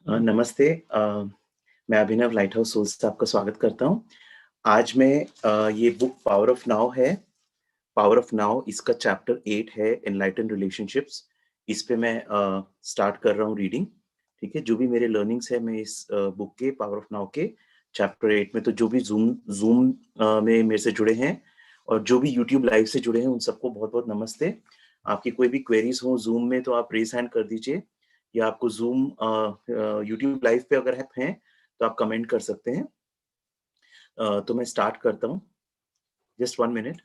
नमस्ते। मैं अभिनव light house souls से आपका स्वागत करता हूँ। आज मैं ये बुक पावर ऑफ नाउ है। पावर ऑफ नाउ इसका चैप्टर 8 है एनलाइटन रिलेशनशिप्स। इस पे मैं स्टार्ट कर रहा हूँ रीडिंग। ठीक है, जो भी मेरे लर्निंग्स है मैं इस बुक के पावर ऑफ नाउ के चैप्टर 8 में, तो जो भी जूम जूम में मेरे से जुड़े हैं और जो भी यूट्यूब लाइव से जुड़े हैं उन सबको बहुत बहुत नमस्ते। आपकी कोई भी क्वेरीज हो जूम में तो आप रेज हैंड कर दीजिए, या आपको जूम यूट्यूब लाइव पे अगर आप हैं तो आप कमेंट कर सकते हैं। तो मैं स्टार्ट करता हूँ। Just 1 minute.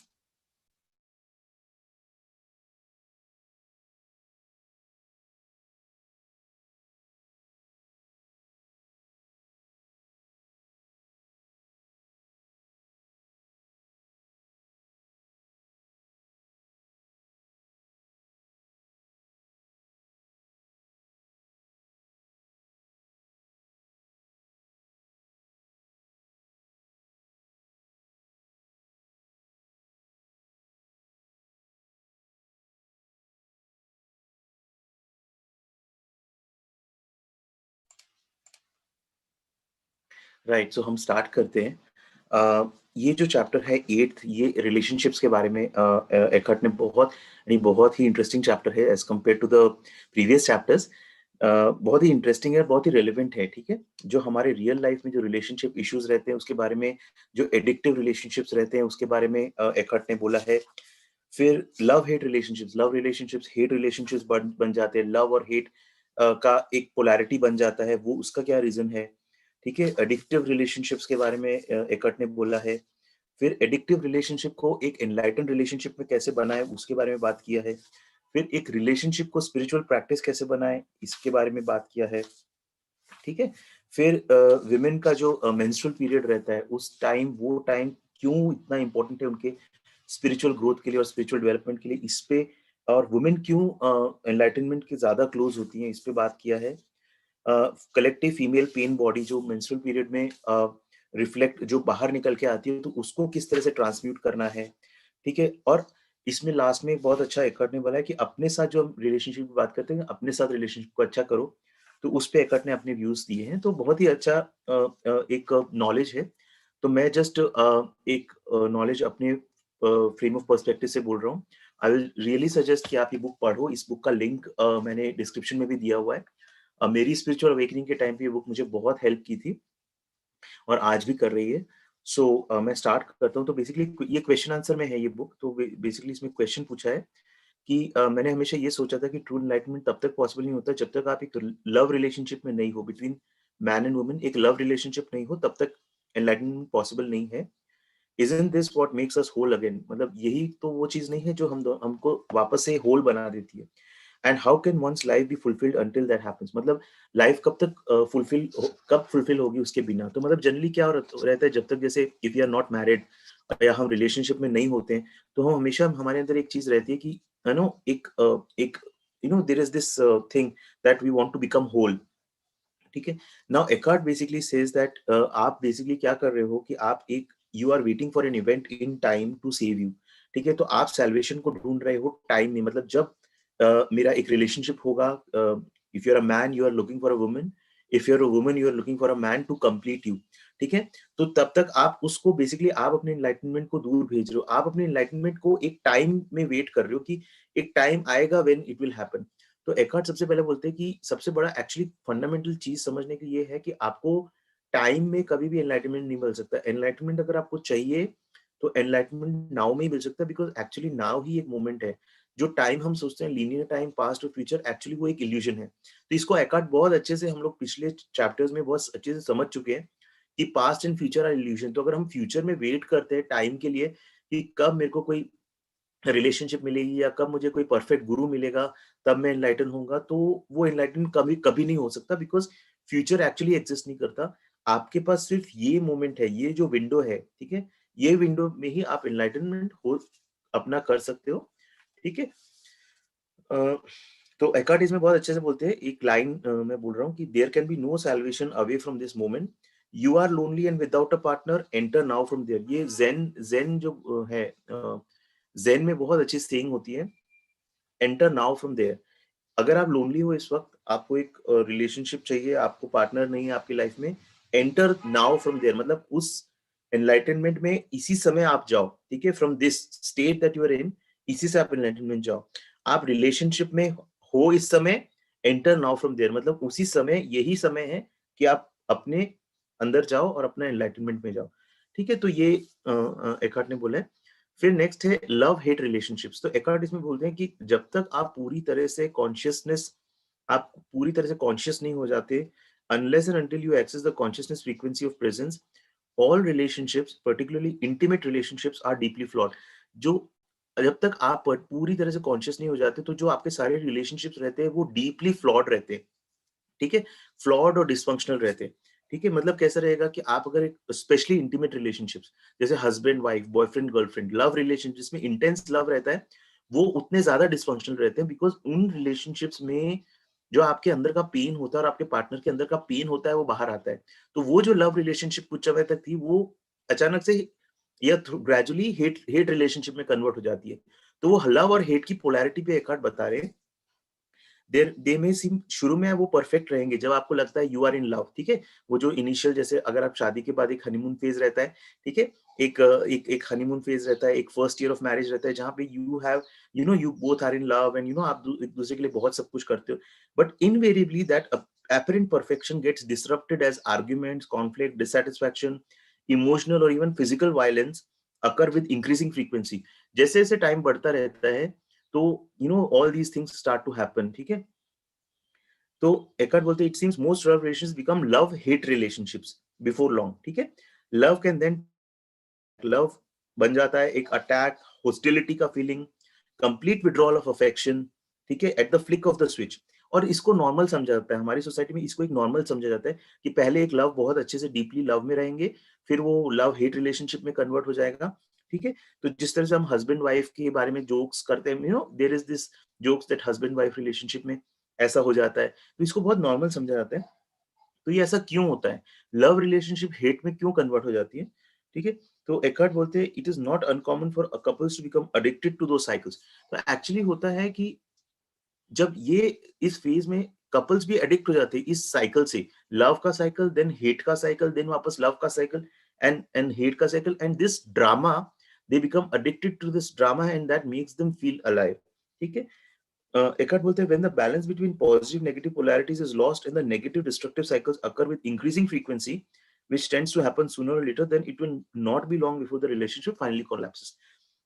राइट, सो हम स्टार्ट करते हैं। ये जो चैप्टर है 8th, ये रिलेशनशिप्स के बारे में एकर्ट ने बहुत ही इंटरेस्टिंग चैप्टर है as compare to the previous chapters. बहुत ही इंटरेस्टिंग है, बहुत ही रेलेवेंट है। ठीक है, जो हमारे रियल लाइफ में जो रिलेशनशिप इश्यूज रहते हैं उसके बारे में, जो एडिक्टिव रिलेशनशिप्स रहते हैं उसके बारे में एकर्ट ने बोला है। फिर लव रिलेशनशिप्स हेट रिलेशनशिप्स बन जाते हैं, लव और हेट का एक पोलैरिटी बन जाता है, वो उसका क्या रीजन है। ठीक है, एडिक्टिव रिलेशनशिप्स के बारे में एकट ने बोला है। फिर एडिक्टिव रिलेशनशिप को एक एनलाइटन रिलेशनशिप में कैसे बनाए उसके बारे में बात किया है। फिर एक रिलेशनशिप को स्पिरिचुअल प्रैक्टिस कैसे बनाए इसके बारे में बात किया है। ठीक है, फिर विमेन का जो मेंस्ट्रुअल पीरियड रहता है उस टाइम, वो टाइम क्यों इतना इंपॉर्टेंट है उनके स्पिरिचुअल ग्रोथ के लिए और स्पिरिचुअल डेवलपमेंट के लिए, इस पे, और वुमेन क्यों एनलाइटनमेंट के ज्यादा क्लोज होती हैं, इस पे बात किया है। कलेक्टिव फीमेल पेन बॉडी जो मेंस्ट्रुअल पीरियड में रिफ्लेक्ट जो बाहर निकल के आती है, तो उसको किस तरह से ट्रांसम्यूट करना है। ठीक है, और इसमें लास्ट में एक बहुत अच्छा एकर्ट ने बोला है कि अपने साथ जो हम रिलेशनशिप की बात करते हैं, अपने साथ रिलेशनशिप को अच्छा करो। तो उस पे एकर्ट ने अपने व्यूज दिए हैं, तो बहुत ही अच्छा एक नॉलेज है। तो मैं जस्ट एक नॉलेज अपने फ्रेम ऑफ पर्सपेक्टिव से बोल रहा हूँ। आई विल रियली सजेस्ट कि आप ये बुक पढ़ो। इस बुक का लिंक मैंने डिस्क्रिप्शन में भी दिया हुआ है। मेरी स्पिरिचुअल अवेकनिंग के टाइम पे ये बुक मुझे बहुत हेल्प की थी और आज भी कर रही है। सो मैं स्टार्ट करता हूँ। तो बेसिकली ये क्वेश्चन आंसर में है ये बुक। तो बेसिकली इसमें क्वेश्चन पूछा है कि मैंने हमेशा ये सोचा था कि ट्रू एनलाइटमेंट तब तक पॉसिबल नहीं होता जब तक आप एक लव रिलेशनशिप में नहीं हो, बिटवीन मैन एंड वुमन एक लव रिलेशनशिप नहीं हो, तब तक एनलाइटमेंट पॉसिबल नहीं है। Isn't this what makes us whole again, मतलब यही तो वो चीज नहीं है जो हमको वापस से होल बना देती है। And how can one's life be fulfilled until that happens, मतलब लाइफ कब तक कब फुलफिल होगी उसके बिना। तो मतलब जनरली क्या रहता है, जब तक जैसे if you are not married या हम रिलेशनशिप में नहीं होते हैं, तो हम हमेशा हमारे अंदर एक चीज रहती है कि यू नो एक there is this thing that we want to become whole. ठीक है, now Eckhart basically says that आप बेसिकली क्या कर रहे हो कि आप एक you are waiting for an event in time to save you. ठीक है, तो आप सैल्वेशन को ढूंढ रहे हो टाइम में, मतलब जब मेरा एक रिलेशनशिप होगा। If you are a man you are looking for a woman, if you are a woman you are looking for a man to complete you. ठीक है, तो तब तक आप उसको बेसिकली आप अपने एनलाइटनमेंट को दूर भेज रहे हो, आप अपने एनलाइटनमेंट को एक टाइम में वेट कर रहे हो कि एक टाइम आएगा व्हेन इट विल हैपन। तो एकार्ट सबसे पहले बोलते हैं कि सबसे बड़ा एक्चुअली फंडामेंटल चीज समझने की ये है कि आपको टाइम में कभी भी एनलाइटमेंट नहीं मिल सकता। एनलाइटमेंट अगर आपको चाहिए तो एनलाइटमेंट नाउ में ही मिल सकता है, बिकॉज एक्चुअली नाउ ही एक मोमेंट है। जो टाइम हम सोचते हैं लीनियर टाइम, पास्ट और फ्यूचर, एक्चुअली वो एक इल्यूजन है। तो इसको एकार्ट बहुत अच्छे से हम लोग पिछले चैप्टर्स में बहुत अच्छे से समझ चुके हैं कि past and future are illusion. तो अगर हम फ्यूचर में वेट करते हैं टाइम के लिए कि कब मेरे को कोई रिलेशनशिप मिलेगी या कब मुझे कोई परफेक्ट गुरु मिलेगा तब मैं एनलाइटन होऊंगा, तो वो एनलाइटन कभी कभी नहीं हो सकता, बिकॉज फ्यूचर एक्चुअली एग्जिस्ट नहीं करता। आपके पास सिर्फ ये मोमेंट है, ये जो विंडो है। ठीक है, ये विंडो में ही आप एनलाइटनमेंट हो अपना कर सकते हो। ठीक है, अ, तो एकार्ट इसमें बहुत अच्छे से बोलते हैं। एक लाइन मैं बोल रहा हूँ कि there can be no salvation away from this moment, you are lonely and without a partner, enter now from there. ये जेन जेन जो है जेन में बहुत अच्छी सेइंग होती है, एंटर नाउ फ्रॉम देयर। अगर आप लोनली हो इस वक्त, आपको एक रिलेशनशिप चाहिए, आपको पार्टनर नहीं है आपकी लाइफ में, एंटर नाउ फ्रॉम देयर, मतलब उस एनलाइटनमेंट में इसी समय आप जाओ, ठीक है, from this state that you are in, इसी से आप एनलाइटनमेंट जाओ। आप रिलेशनशिप में हो इस समय, एंटर नाउ फ्रॉम देयर, मतलब उसी समय, यही समय है कि आप अपने अंदर जाओ और अपना एनलाइटनमेंट में जाओ, ठीक है। तो ये एकार्ट ने बोला है। फिर नेक्स्ट है लव हेट रिलेशनशिप्स। तो एकार्ट इसमें बोलते हैं कि जब तक आप पूरी तरह से कॉन्शियसनेस, आप पूरी तरह से कॉन्शियस नहीं हो जाते, unless and until you access the consciousness frequency of presence, all relationships, particularly intimate relationships, are deeply flawed। जो जब तक आप पूरी तरह से कॉन्शियस नहीं हो जाते, तो जो आपके सारे रिलेशनशिप्स रहते हैं वो डीपली फ्लॉड रहते हैं, ठीक है, फ्लॉड और डिसफंक्शनल रहते हैं, ठीक है। मतलब कैसा रहेगा कि आप अगर एक स्पेशली इंटीमेट रिलेशनशिप्स, जैसे husband wife, boyfriend girlfriend, love relation जिसमें इंटेंस लव रहता है, वो उतने ज्यादा डिसफंक्शनल रहते हैं, बिकॉज उन रिलेशनशिप्स में जो आपके अंदर का पेन होता है और आपके पार्टनर के अंदर का पेन होता है, वो बाहर आता है। तो वो जो लव रिलेशनशिप कुछ समय तक थी, वो अचानक से या ग्रेजुअली हेट हेट रिलेशनशिप में कन्वर्ट हो जाती है। तो वो लव और हेट की पोलैरिटी पे एक बता रहे हैं। देर दे में सिम शुरू में वो परफेक्ट रहेंगे जब आपको लगता है यू आर इन लव, ठीक है। वो जो इनिशियल, जैसे अगर आप शादी के बाद एक हनीमून फेज रहता है, ठीक है, एक हनीमून फेज रहता है, एक फर्स्ट ईयर ऑफ मैरिज रहता है, जहाँ पे you have, you both are in love एंड आप एक दूसरे के लिए बहुत सब कुछ करते हो। But invariably that apparent perfection gets disrupted as arguments, conflict, dissatisfaction, emotional or even physical violence occur with increasing frequency। जैसे जैसे टाइम बढ़ता रहता है, तो all these things start to happen, ठीक है। तो एकार्ट बोलते हैं it seems most love relations become love hate relationships before long, ठीक है। लव कैन देन, लव बन जाता है एक अटैक, होस्टिलिटी का feeling, complete withdrawal of affection, ठीक है, at the flick of the switch. और इसको नॉर्मल समझा जाता है हमारी सोसाइटी में, इसको एक नॉर्मल समझा जाता है कि पहले एक लव बहुत अच्छे से डीपली लव में रहेंगे, फिर वो लव हेट रिलेशनशिप में कन्वर्ट हो जाएगा, ठीक है। तो जिस तरह से हम हस्बैंड वाइफ के बारे में जोक्स करते हैं, there is this jokes that husband wife relationship में ऐसा हो जाता है, तो इसको बहुत नॉर्मल समझा जाता है। तो ये ऐसा क्यों होता है, लव रिलेशनशिप हेट में क्यों कन्वर्ट हो जाती है, ठीक है। तो एकार्ट बोलते हैं it is not uncommon for a couples to become addicted to दो साइकिल्स। तो एक्चुअली होता है कि जब ये इस फेज में कपल्स भी एडिक्ट हो जाते हैं इस साइकिल से, लव का साइकिल, देन हेट का साइकिल, देन वापस लव का साइकिल, एंड हेट का cycle, and this drama, they become addicted to this drama and that makes them feel alive, ठीक है। Eckhart बोलते हैं when the balance between positive negative polarities is lost and the negative destructive cycles occur with increasing frequency, which tends to happen sooner or later, then it will not be long before the relationship finally collapses।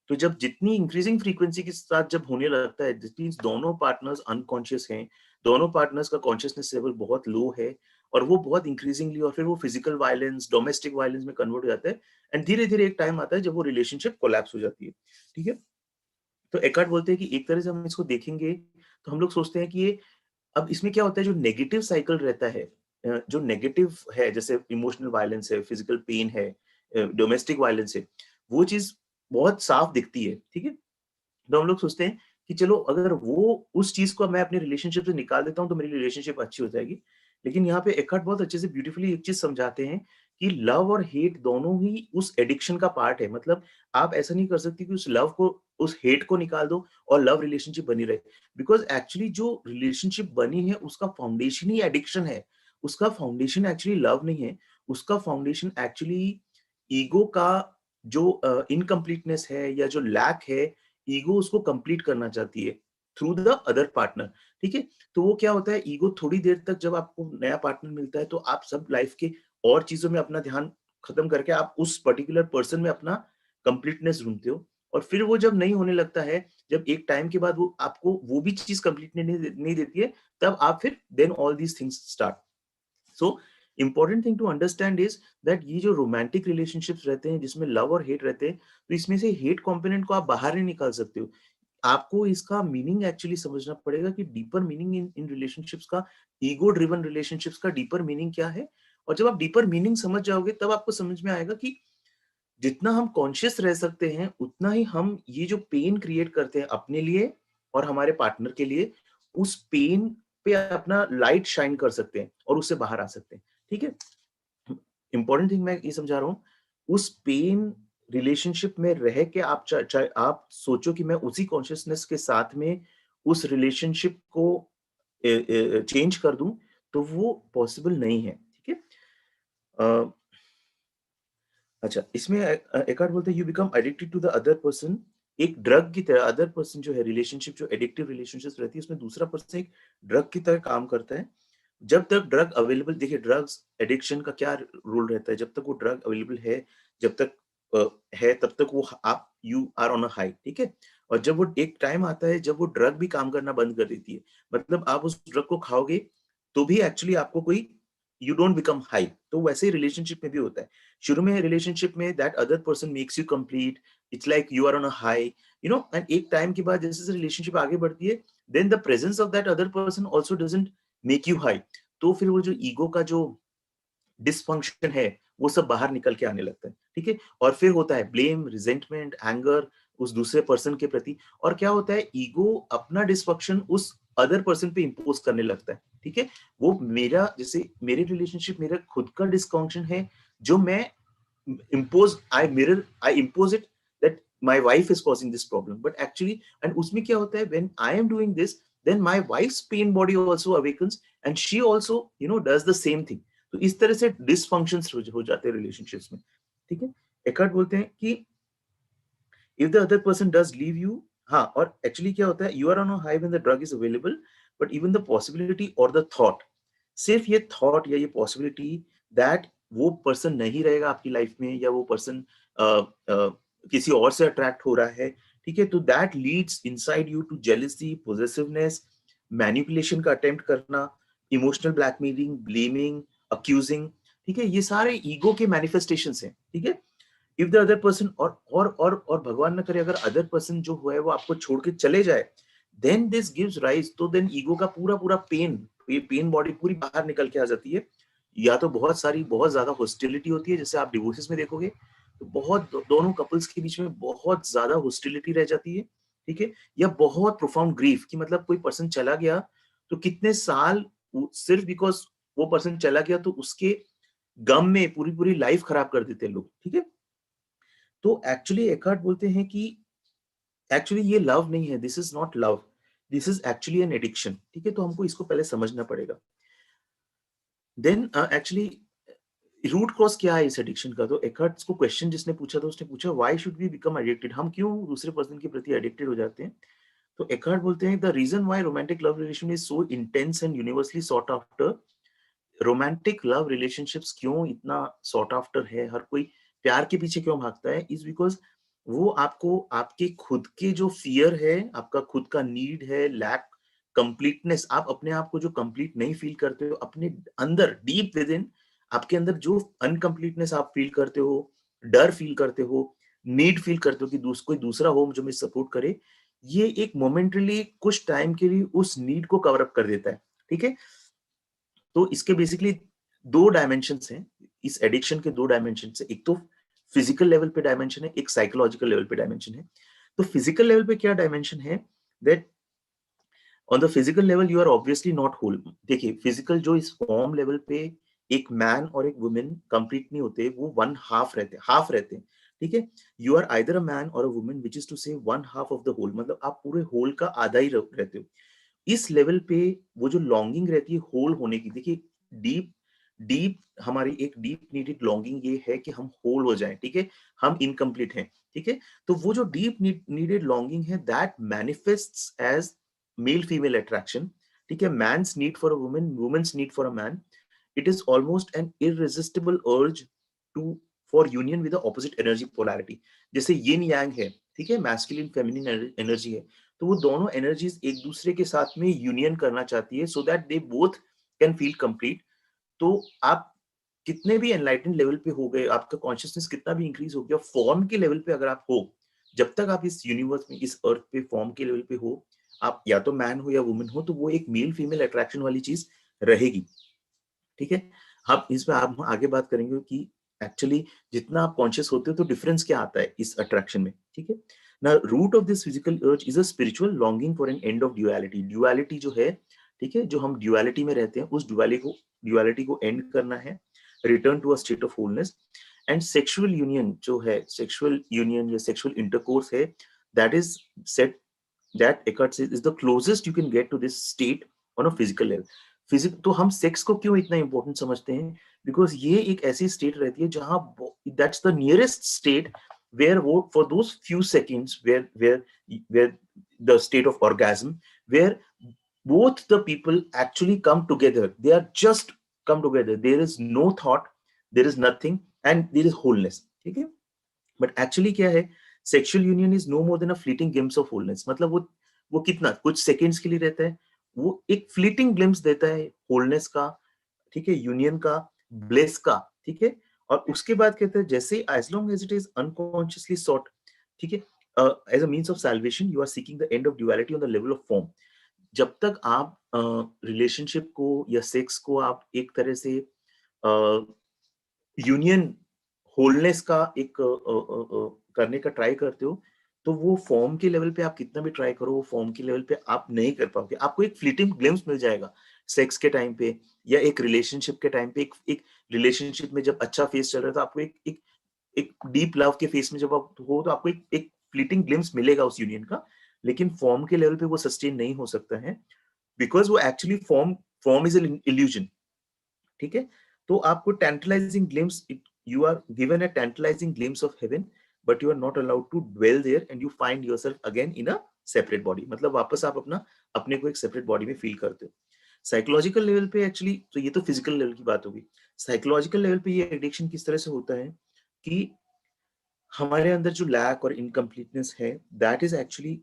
तो जब जितनी increasing frequency के साथ जब होने लगता है, this means दोनों पार्टनर्स अनकॉन्शियस हैं, दोनों पार्टनर्स का कॉन्शियसनेस लेवल बहुत लो है, और वो बहुत इंक्रीजिंगली, और फिर वो फिजिकल वायलेंस, डोमेस्टिक वायलेंस में कन्वर्ट हो जाता है, एंड धीरे धीरे एक टाइम आता है जब वो रिलेशनशिप कोलैप्स हो जाती है, ठीक है। तो एकार्ट बोलते हैं कि एक तरह से हम इसको देखेंगे तो हम लोग सोचते हैं कि ये, अब इसमें क्या होता है, जो नेगेटिव साइकिल रहता है, जो नेगेटिव है, जैसे इमोशनल वायलेंस है, फिजिकल पेन है, डोमेस्टिक वायलेंस है, वो चीज बहुत साफ दिखती है, ठीक है। तो हम लोग सोचते हैं कि चलो अगर वो उस चीज को मैं अपने रिलेशनशिप से निकाल देता हूँ तो मेरी रिलेशनशिप अच्छी हो जाएगी। लेकिन यहाँ पे एकार्ट बहुत अच्छे से ब्यूटीफुली एक चीज समझाते हैं कि लव और हेट दोनों ही उस एडिक्शन का पार्ट है। मतलब आप ऐसा नहीं कर सकते कि उस लव को, उस हेट को निकाल दो और लव रिलेशनशिप बनी रहे, बिकॉज एक्चुअली जो रिलेशनशिप बनी है उसका फाउंडेशन ही एडिक्शन है। उसका फाउंडेशन एक्चुअली लव नहीं है, उसका फाउंडेशन एक्चुअली ईगो का जो इनकम्प्लीटनेस है या जो लैक है, ईगो उसको कंप्लीट करना चाहती है थ्रू द अदर पार्टनर, ठीक है। तो वो क्या होता है, ईगो थोड़ी देर तक, जब आपको नया पार्टनर मिलता है तो आप सब लाइफ के और चीजों में अपना ध्यान खत्म करके आप उस पर्टिकुलर पर्सन में अपना कंप्लीटनेस ढूंढते हो, और फिर वो जब नहीं होने लगता है, जब एक टाइम के बाद वो आपको वो भी चीज कंप्लीट नहीं देती है, तब आप फिर then all these things start. So important thing to understand is that ये जो रोमांटिक रिलेशनशिप्स रहते हैं जिसमें लव और हेट रहते हैं, तो इसमें से हेट कंपोनेंट को आप बाहर नहीं निकाल सकते हो। आपको इसका मीनिंग एक्चुअली समझना पड़ेगा कि deeper meaning in in relationships का, ईगो ड्रिवन रिलेशनशिप्स का डीपर मीनिंग क्या है। और जब आप डीपर मीनिंग समझ जाओगे तब आपको समझ में आएगा कि जितना हम कॉन्शियस रह सकते हैं उतना ही हम ये जो पेन क्रिएट करते हैं अपने लिए और हमारे पार्टनर के लिए, उस पेन पे अपना लाइट शाइन कर सकते हैं और उससे बाहर आ सकते हैं, ठीक है। इंपॉर्टेंट थिंग मैं ये समझा रहा हूँ, उस पेन रिलेशनशिप में रह के आप चाहे आप सोचो कि मैं उसी कॉन्शियसनेस के साथ में उस रिलेशनशिप को चेंज कर दूं तो वो पॉसिबल नहीं है, ठीक है। अच्छा, इसमें एकार्ड बोलते हैं you become addicted to the other person, एक ड्रग की तरह अदर पर्सन जो है, रिलेशनशिप जो एडिक्टिव रिलेशनशिप रहती है उसमें दूसरा पर्सन एक ड्रग की तरह काम करता है। जब तक ड्रग अवेलेबल, देखिए ड्रग्स एडिक्शन का क्या रूल रहता है, जब तक वो ड्रग अवेलेबल है, जब तक अ, है तब तक वो आप you are on a high, ठीक है। और जब वो एक टाइम आता है जब वो ड्रग भी काम करना बंद कर देती है, मतलब आप उस ड्रग को खाओगे तो भी एक्चुअली आपको कोई, यू डोंट बिकम हाई। तो वैसे ही रिलेशनशिप में भी होता है। शुरू में रिलेशनशिप में that other person makes you complete, it's like you are on a high, you know, and एक टाइम के बाद जैसे जैसे रिलेशनशिप आगे बढ़ती है, then the presence of that other person also doesn't make you high. तो फिर वो जो ईगो का जो डिसफंक्शन है वो सब बाहर निकल के आने लगता है, ठीक है। और फिर होता है ब्लेम, रिजेंटमेंट, एंगर उस दूसरे पर्सन के प्रति। और क्या होता है, ईगो अपना डिसफंक्शन उस अदर पर्सन पे इंपोज करने लगता है, ठीक है। वो मेरा, जैसे मेरे रिलेशनशिप मेरा खुद का डिसफंक्शन है जो मैं impose, I impose it that my wife is causing this problem, but actually, and उसमें क्या होता है, when I am doing this, then my wife's pain body also awakens and she also, you know, does the same thing. तो इस तरह से dysfunctions हो जाते हैं relationships में, ठीक है। एकार्ट बोलते हैं कि if the other person does leave you, हाँ, और actually क्या होता है, you are on a high when the drug is available, but even the possibility or the thought, सिर्फ ये थॉट या ये पॉसिबिलिटी दैट वो पर्सन नहीं रहेगा आपकी लाइफ में, या वो पर्सन किसी और से अट्रैक्ट हो रहा है, ठीक है, तो that leads inside you to jealousy, possessiveness, manipulation का अटेम्प्ट करना, इमोशनल ब्लैकमेलिंग, ब्लेमिंग, अक्यूजिंग, ठीक है। ये सारे ईगो के मैनिफेस्टेशंस हैं, ठीक है। इफ द अदर पर्सन, और भगवान न करे अगर अदर पर्सन जो हुआ है वो आपको छोड़ के चले जाए, देन दिस गिव्स राइज, तो देन ईगो का पूरा पूरा पेन, ये पेन बॉडी पूरी बाहर निकल के आ जाती है। या तो बहुत सारी बहुत ज्यादा हॉस्टिलिटी होती है, जैसे आप डिवोर्सेस में देखोगे, तो बहुत दोनों कपल्स के बीच में बहुत ज्यादा हॉस्टिलिटी रह जाती है, ठीक है। या बहुत प्रोफाउंड ग्रीफ, कि मतलब कोई पर्सन चला गया तो कितने साल सिर्फ बिकॉज वो पर्सन चला गया तो उसके गम में पूरी पूरी लाइफ खराब कर देते हैं लोग, ठीक है। तो एक्चुअली एकार्ट बोलते हैं कि एक्चुअली ये लव नहीं है, this is not love, this is actually an addiction, ठीक है। तो हमको इसको पहले समझना पड़ेगा। देन एक्चुअली रूट कॉज क्या है इस एडिक्शन का, तो एकार्ट को क्वेश्चन जिसने पूछा था उसने पूछा why should we become addicted, हम क्यों दूसरे पर्सन के प्रति एडिक्टेड हो जाते हैं। तो एकार्ट बोलते हैं the reason why romantic love relation is so intense and universally sought after, romantic love relationships क्यों इतना सॉट आफ्टर है, हर कोई प्यार के पीछे क्यों भागता है, इज बिकॉज वो आपको आपके खुद के जो फियर है, आपका खुद का नीड है, लैक कंप्लीटनेस, आप अपने आप को जो कंप्लीट नहीं फील करते हो अपने अंदर, डीप विद इन, आपके अंदर जो अनकंप्लीटनेस आप फील करते हो, डर फील करते हो, नीड फील करते हो कि कोई दूसरा हो जो मुझे सपोर्ट करे, ये एक मोमेंटली कुछ टाइम के लिए उस नीड को कवर अप कर देता है, ठीक है। तो इसके बेसिकली दो डायमेंशंस हैं, इस एडिक्शन के दो डायमेंशन है, एक तो फिजिकल लेवल पे डायमेंशन है, एक साइकोलॉजिकल लेवल पे डायमेंशन है। तो फिजिकल लेवल पे क्या डायमेंशन है, that on the physical level you are obviously not whole. देखिए फिजिकल जो इस फॉर्म लेवल पे एक मैन और एक वुमेन कंप्लीट नहीं होते, वो वन हाफ रहते हैं, ठीक है। You are either a man और a women which is to say one half of the whole, मतलब आप पूरे होल का आधा ही रहते हो। इस लेवल पे वो जो लॉन्गिंग रहती है होल होने की, देखिए डीप डीप हमारी एक डीप नीडेड लॉन्गिंग ये है कि हम होल हो जाएं, ठीक है, हम इनकम्प्लीट हैं, ठीक है। तो वो जो डीप नीडेड लॉन्गिंग है that manifests as male female attraction, ठीक है, man's need for a woman, women's need for a man, it is almost an irresistible urge to for union with the opposite energy polarity। जैसे यिन यांग है, ठीक है, masculine feminine energy है, तो वो दोनों एनर्जीज एक दूसरे के साथ में यूनियन करना चाहती है so that they both can feel complete. तो आप कितने भी एनलाइटेंड लेवल पे हो गए, आपका कॉन्शियसनेस कितना भी इंक्रीज हो गया, फॉर्म के लेवल पे अगर आप हो, जब तक आप इस यूनिवर्स में इस अर्थ पे फॉर्म के लेवल पे हो, आप या तो मैन हो या वुमेन हो, तो वो एक मेल फीमेल अट्रैक्शन वाली चीज रहेगी, ठीक है। अब इसमें आप आगे बात करेंगे कि एक्चुअली जितना आप कॉन्शियस होते हो तो डिफरेंस क्या आता है इस अट्रैक्शन में, ठीक है ना। Root of this physical urge is a spiritual longing for an end of duality, duality जो है, ठीक है, जो हम ड्युअलिटी में रहते हैं उस ड्युअलिटी को एंड करना है, return to a state of wholeness. And sexual union जो है, सेक्सुअल यूनियन या सेक्सुअल इंटरकोर्स है, that is set, that Eckhart says is the closest you can get to this state on a physical level. तो हम sex को क्यों इतना important समझते हैं? बिकॉज ये एक ऐसी स्टेट रहती है जहां that's the nearest state where वो for those few seconds where the state of orgasm, where both the people actually come together. They are just come together. There is no thought, there is nothing, and there is wholeness. ठीक है? But actually क्या है? Sexual union is no more than a fleeting glimpse of wholeness. मतलब वो कितना कुछ seconds के लिए रहता है, वो एक fleeting glimpse देता है wholeness का, ठीक है, यूनियन का, ब्लेस का, ठीक है। और उसके बाद कहते हैं जैसे as long as it is unconsciously sought, ठीक है, as a means of salvation you are seeking the end of duality on the level of form. जब तक आप रिलेशनशिप को या सेक्स को आप एक तरह से यूनियन होलनेस का एक करने का ट्राई करते हो, तो वो फॉर्म के लेवल पे आप कितना भी ट्राई करो, वो फॉर्म के लेवल पे आप नहीं कर पाओगे। आपको एक फ्लीटिंग ग्लिम्स मिल जाएगा सेक्स के टाइम पे या एक रिलेशनशिप के टाइम पे। एक रिलेशनशिप में जब अच्छा फेस चल रहा है तो आपको एक डीप लव के फेस में जब आप हो तो आपको एक फ्लीटिंग ग्लिम्स मिलेगा उस यूनियन का, लेकिन फॉर्म के लेवल पे वो सस्टेन नहीं हो सकता है, बिकॉज वो actually form is an illusion, ठीक है। तो आपको tantalizing glimpse, you are given a tantalizing glimpse of heaven, but you are not allowed to dwell there and you find yourself again in a separate body. मतलब वापस आप अपने को एक सेपरेट बॉडी में फील करते हो। साइकोलॉजिकल लेवल पे एक्चुअली, तो ये तो फिजिकल लेवल की बात होगी। साइकोलॉजिकल लेवल पे ये एडिक्शन किस तरह से होता है कि हमारे अंदर जो लैक और इनकम्प्लीटनेस है, दैट इज एक्चुअली,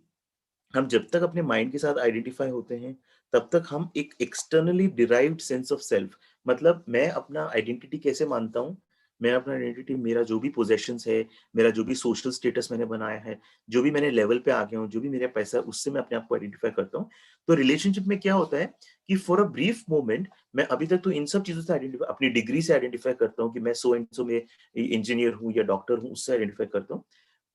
हम जब तक अपने माइंड के साथ आइडेंटिफाई होते हैं तब तक हम एक externally derived sense of self, मतलब मैं अपना आइडेंटिटी कैसे मानता हूँ, मैं अपना आइडेंटिटी, मेरा जो भी पोजेशंस है, मेरा जो भी सोशल स्टेटस मैंने बनाया है, जो भी मैंने लेवल पे आ गया हूँ, जो भी मेरा पैसा है, उससे मैं अपने आप को आइडेंटिफाई करता हूँ। तो रिलेशनशिप में क्या होता है कि फॉर अ ब्रीफ मोमेंट मैं अभी तक तो इन सब चीजों से आइडेंटिफाई, अपनी डिग्री से आइडेंटिफाई करता हूँ कि मैं सो एंड सो में इंजीनियर हूँ या डॉक्टर हूँ, उससे आइडेंटिफाई करता हूँ।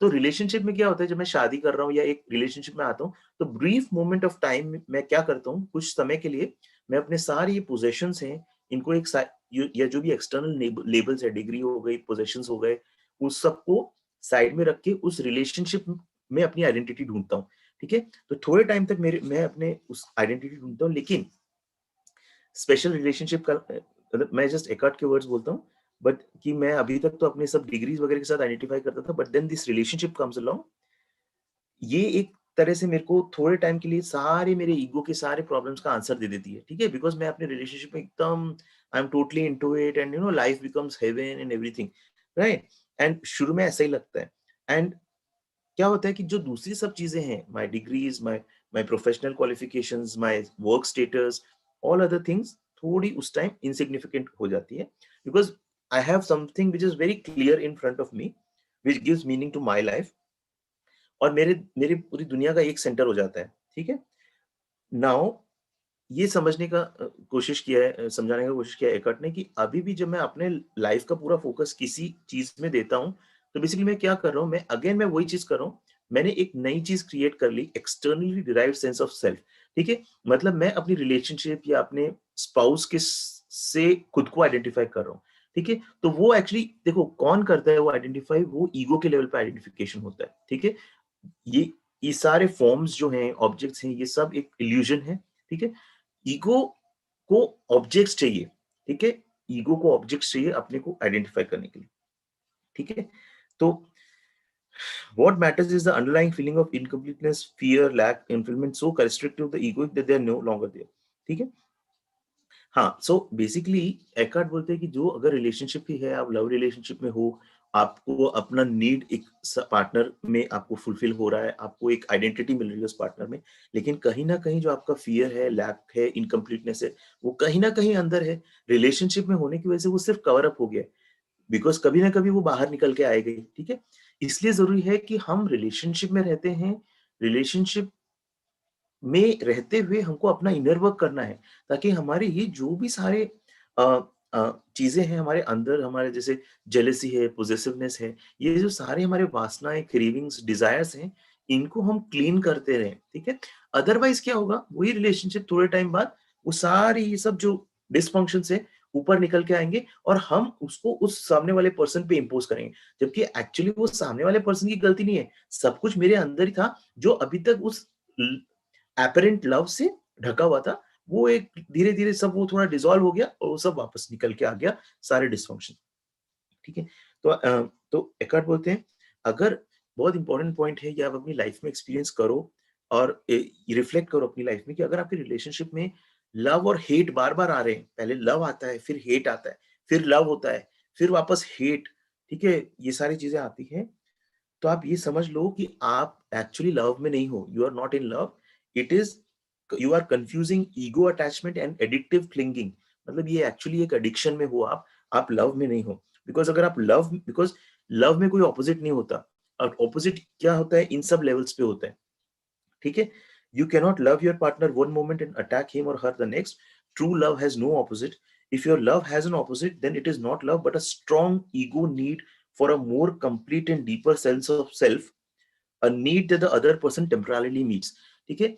तो रिलेशनशिप में क्या होता है, जब मैं शादी कर रहा हूँ या एक रिलेशनशिप में आता हूँ, तो ब्रीफ मोमेंट ऑफ टाइम में मैं क्या करता हूँ, कुछ समय के लिए मैं अपने सारे ये पोजेशंस हैं, इनको एक या जो भी एक्सटर्नल लेबल्स है, डिग्री हो गई, पोजेशंस हो गए, उस सबको साइड में रख के उस रिलेशनशिप में अपनी आइडेंटिटी ढूंढता हूँ, ठीक है। तो थोड़े टाइम तक मैं अपने उस आइडेंटिटी ढूंढता हूँ, लेकिन स्पेशल रिलेशनशिप का मतलब मैं जस्ट एकॉर्ड के वर्ड्स बोलता हूँ, बट कि मैं अभी तक तो अपने सब डिग्रीज वगैरह के साथ आइडेंटिफाई करता था, but then this relationship comes along, ये एक तरह से मेरे को थोड़े टाइम के लिए सारे मेरे ईगो के सारे प्रॉब्लम्स का आंसर दे देती है, ठीक है, बिकॉज मैं अपने रिलेशनशिप में एकदम I am totally into it and life becomes heaven and everything, right. And शुरू में ऐसा ही लगता है। एंड क्या होता है कि जो दूसरी सब चीजें हैं, my degrees, my professional qualifications, my work status, all other things थोड़ी उस टाइम इनसिग्निफिकेंट हो जाती है, because I have something which is very clear in front of me, which gives meaning to my life, और मेरे मेरी पूरी दुनिया का एक सेंटर हो जाता है, ठीक है। नाउ ये समझने का कोशिश किया है, समझाने का कोशिश किया है एकट ने कि अभी भी जब मैं अपने लाइफ का पूरा फोकस किसी चीज में देता हूँ, तो बेसिकली मैं क्या कर रहा हूँ, मैं वही चीज कर रहा हूँ, मैंने एक नई चीज क्रिएट कर ली, externally derived sense of self, ठीक है। मतलब मैं अपनी रिलेशनशिप या अपने स्पाउस के से खुद को आइडेंटिफाई कर रहा हूँ, ठीक है। तो वो एक्चुअली देखो कौन करता है वो आइडेंटिफाई, वो ईगो के लेवल पे आइडेंटिफिकेशन होता है, ठीक है। ये ये सारे फॉर्म्स जो हैं, ऑब्जेक्ट्स हैं, ये सब एक इल्यूजन है, ठीक है। ईगो को ऑब्जेक्ट्स चाहिए, ठीक है, ईगो को ऑब्जेक्ट्स चाहिए अपने को आइडेंटिफाई करने के लिए, ठीक है। तो what matters is the underlying feeling of incompleteness, fear, lack, fulfillment so constrictive the ego that they are no longer there, ठीक है। हाँ, सो बेसिकली एकार्ट बोलते हैं कि जो अगर रिलेशनशिप ही है, आप लव रिलेशनशिप में हो, आपको अपना नीड एक पार्टनर में आपको फुलफिल हो रहा है, आपको एक आइडेंटिटी मिल रही है उस पार्टनर में, लेकिन कहीं ना कहीं जो आपका फियर है, लैक है, इनकम्प्लीटनेस है, वो कहीं ना कहीं अंदर है। रिलेशनशिप में होने की वजह से वो सिर्फ कवर अप हो गया है, बिकॉज कभी ना कभी वो बाहर निकल के आएगा ही, ठीक है। इसलिए जरूरी है कि हम रिलेशनशिप में रहते हैं, रिलेशनशिप में रहते हुए हमको अपना इनर वर्क करना है, ताकि हमारे ये जो भी सारे चीजें हैं हमारे अंदर, हमारे जैसे जेलेसी है, पोजेसिवनेस है, ये जो सारे हमारे वासनाएं, क्रेविंग्स, डिजायर्स हैं, इनको हम क्लीन करते रहें, ठीक है। अदरवाइज क्या होगा, वही रिलेशनशिप थोड़े टाइम बाद वो सारी ये सब जो डिसफंक्शन है ऊपर निकल के आएंगे, और हम उसको उस सामने वाले पर्सन पे इम्पोज करेंगे, जबकि एक्चुअली वो सामने वाले पर्सन की गलती नहीं है, सब कुछ मेरे अंदर ही था जो अभी तक उस एपरेंट लव से ढका हुआ था, वो एक धीरे धीरे सब वो थोड़ा डिसॉल्व हो गया और वो सब वापस निकल के आ गया, सारे डिस्फंक्शन। ठीक है। तो एकार्ट बोलते हैं, अगर बहुत इंपॉर्टेंट पॉइंट है, ये आप अपनी लाइफ में एक्सपीरियंस करो और रिफ्लेक्ट करो अपनी लाइफ में कि अगर आपकी रिलेशनशिप में लव और हेट बार बार आ रहे हैं, पहले लव आता है, फिर हेट आता है, फिर लव होता है, फिर वापस हेट, ठीक है, ये सारी चीजें आती हैं, तो आप ये समझ लो कि आप एक्चुअली लव में नहीं हो, you are not in love, it is, you are confusing ego attachment and addictive clinging. मतलब ये एक्चुअली एक एडिक्शन में हो आप लव में नहीं हो। बिकॉज अगर आप लव, बिकॉज लव में कोई ऑपोजिट नहीं होता, और ऑपोजिट क्या होता है, इन सब लेवल्स पे होता है। ठीक है। You cannot love your partner one moment and attack him or her the next. True love has no opposite. If your love has an opposite, then it is not love, but a strong ego need for a more complete and deeper sense of self, a need that the other person temporarily meets। ठीक है।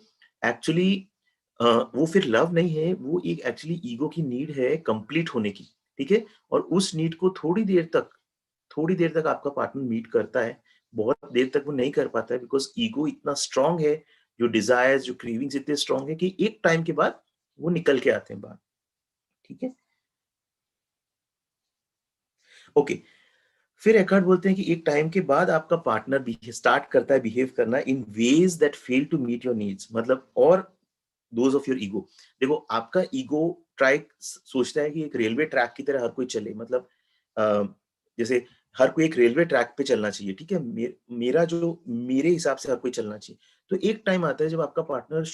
Actually वो फिर love नहीं है, वो एक actually ego की need है कंप्लीट होने की। ठीक है। और उस नीड को थोड़ी देर तक आपका पार्टनर मीट करता है, बहुत देर तक वो नहीं कर पाता है, बिकॉज ईगो इतना स्ट्रांग है, जो डिजायर्स, जो क्रीविंग्स इतने स्ट्रांग है कि एक टाइम के बाद वो निकल के आते हैं बाहर। ठीक है। ओके। फिर एकार्ट बोलते हैं कि एक टाइम के बाद आपका पार्टनर भी स्टार्ट करता है बिहेव करना in ways that fail to meet your needs, मतलब और दोज ऑफ योर ईगो। देखो, आपका ईगो ट्राई सोचता है कि एक रेलवे ट्रैक की तरह हर कोई चले, मतलब जैसे हर कोई एक रेलवे ट्रैक पे चलना चाहिए। ठीक है। मेरा जो मेरे हिसाब से हर कोई चलना चाहिए। तो एक टाइम आता है जब आपका पार्टनर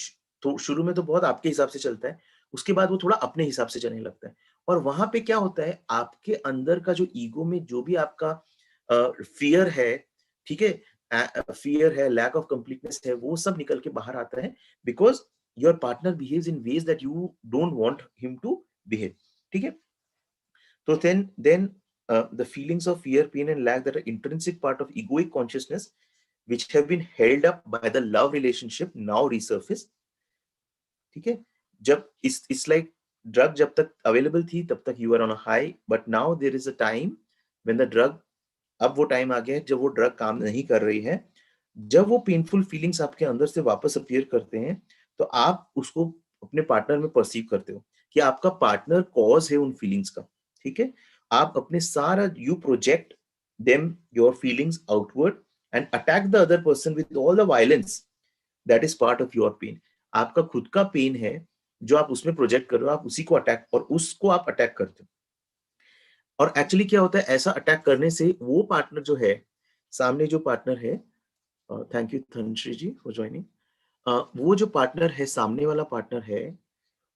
तो शुरू में तो बहुत आपके हिसाब से चलता है, उसके बाद वो थोड़ा अपने हिसाब से चलने लगता है। और वहां पे क्या होता है, आपके अंदर का जो ईगो में जो भी आपका फियर है, ठीक है, फियर है, लैक ऑफ कंप्लीटनेस है, वो सब निकल के बाहर आता है, because your partner behaves in ways that you don't want him to behave. ठीक है। तो then the feelings of fear, pain and lack that are intrinsic part of egoic consciousness, which have been held up by the love relationship, now resurface। ठीक है। जब इस like drug जब तक available थी तब तक you are on a high, but now there is a time when the drug, अब वो टाइम आ गया है जब वो ड्रग काम नहीं कर रही है, जब वो पेनफुल फीलिंग्स आपके अंदर से वापस अपीयर करते हैं, तो आप उसको अपने पार्टनर में परसीव करते हो कि आपका पार्टनर कॉज है उन फीलिंग्स का। ठीक है। आप अपने सारा you project them your feelings outward and attack the other person with all the violence that is part of your pain. आपका खुद का पेन है जो आप उसमें प्रोजेक्ट कर रहे हो, आप उसी को अटैक, और उसको आप अटैक करते हो। और एक्चुअली क्या होता है, ऐसा अटैक करने से वो पार्टनर जो है, सामने जो पार्टनर है, thank you Dhanashree ji for joining, वो जो पार्टनर है, सामने वाला पार्टनर है,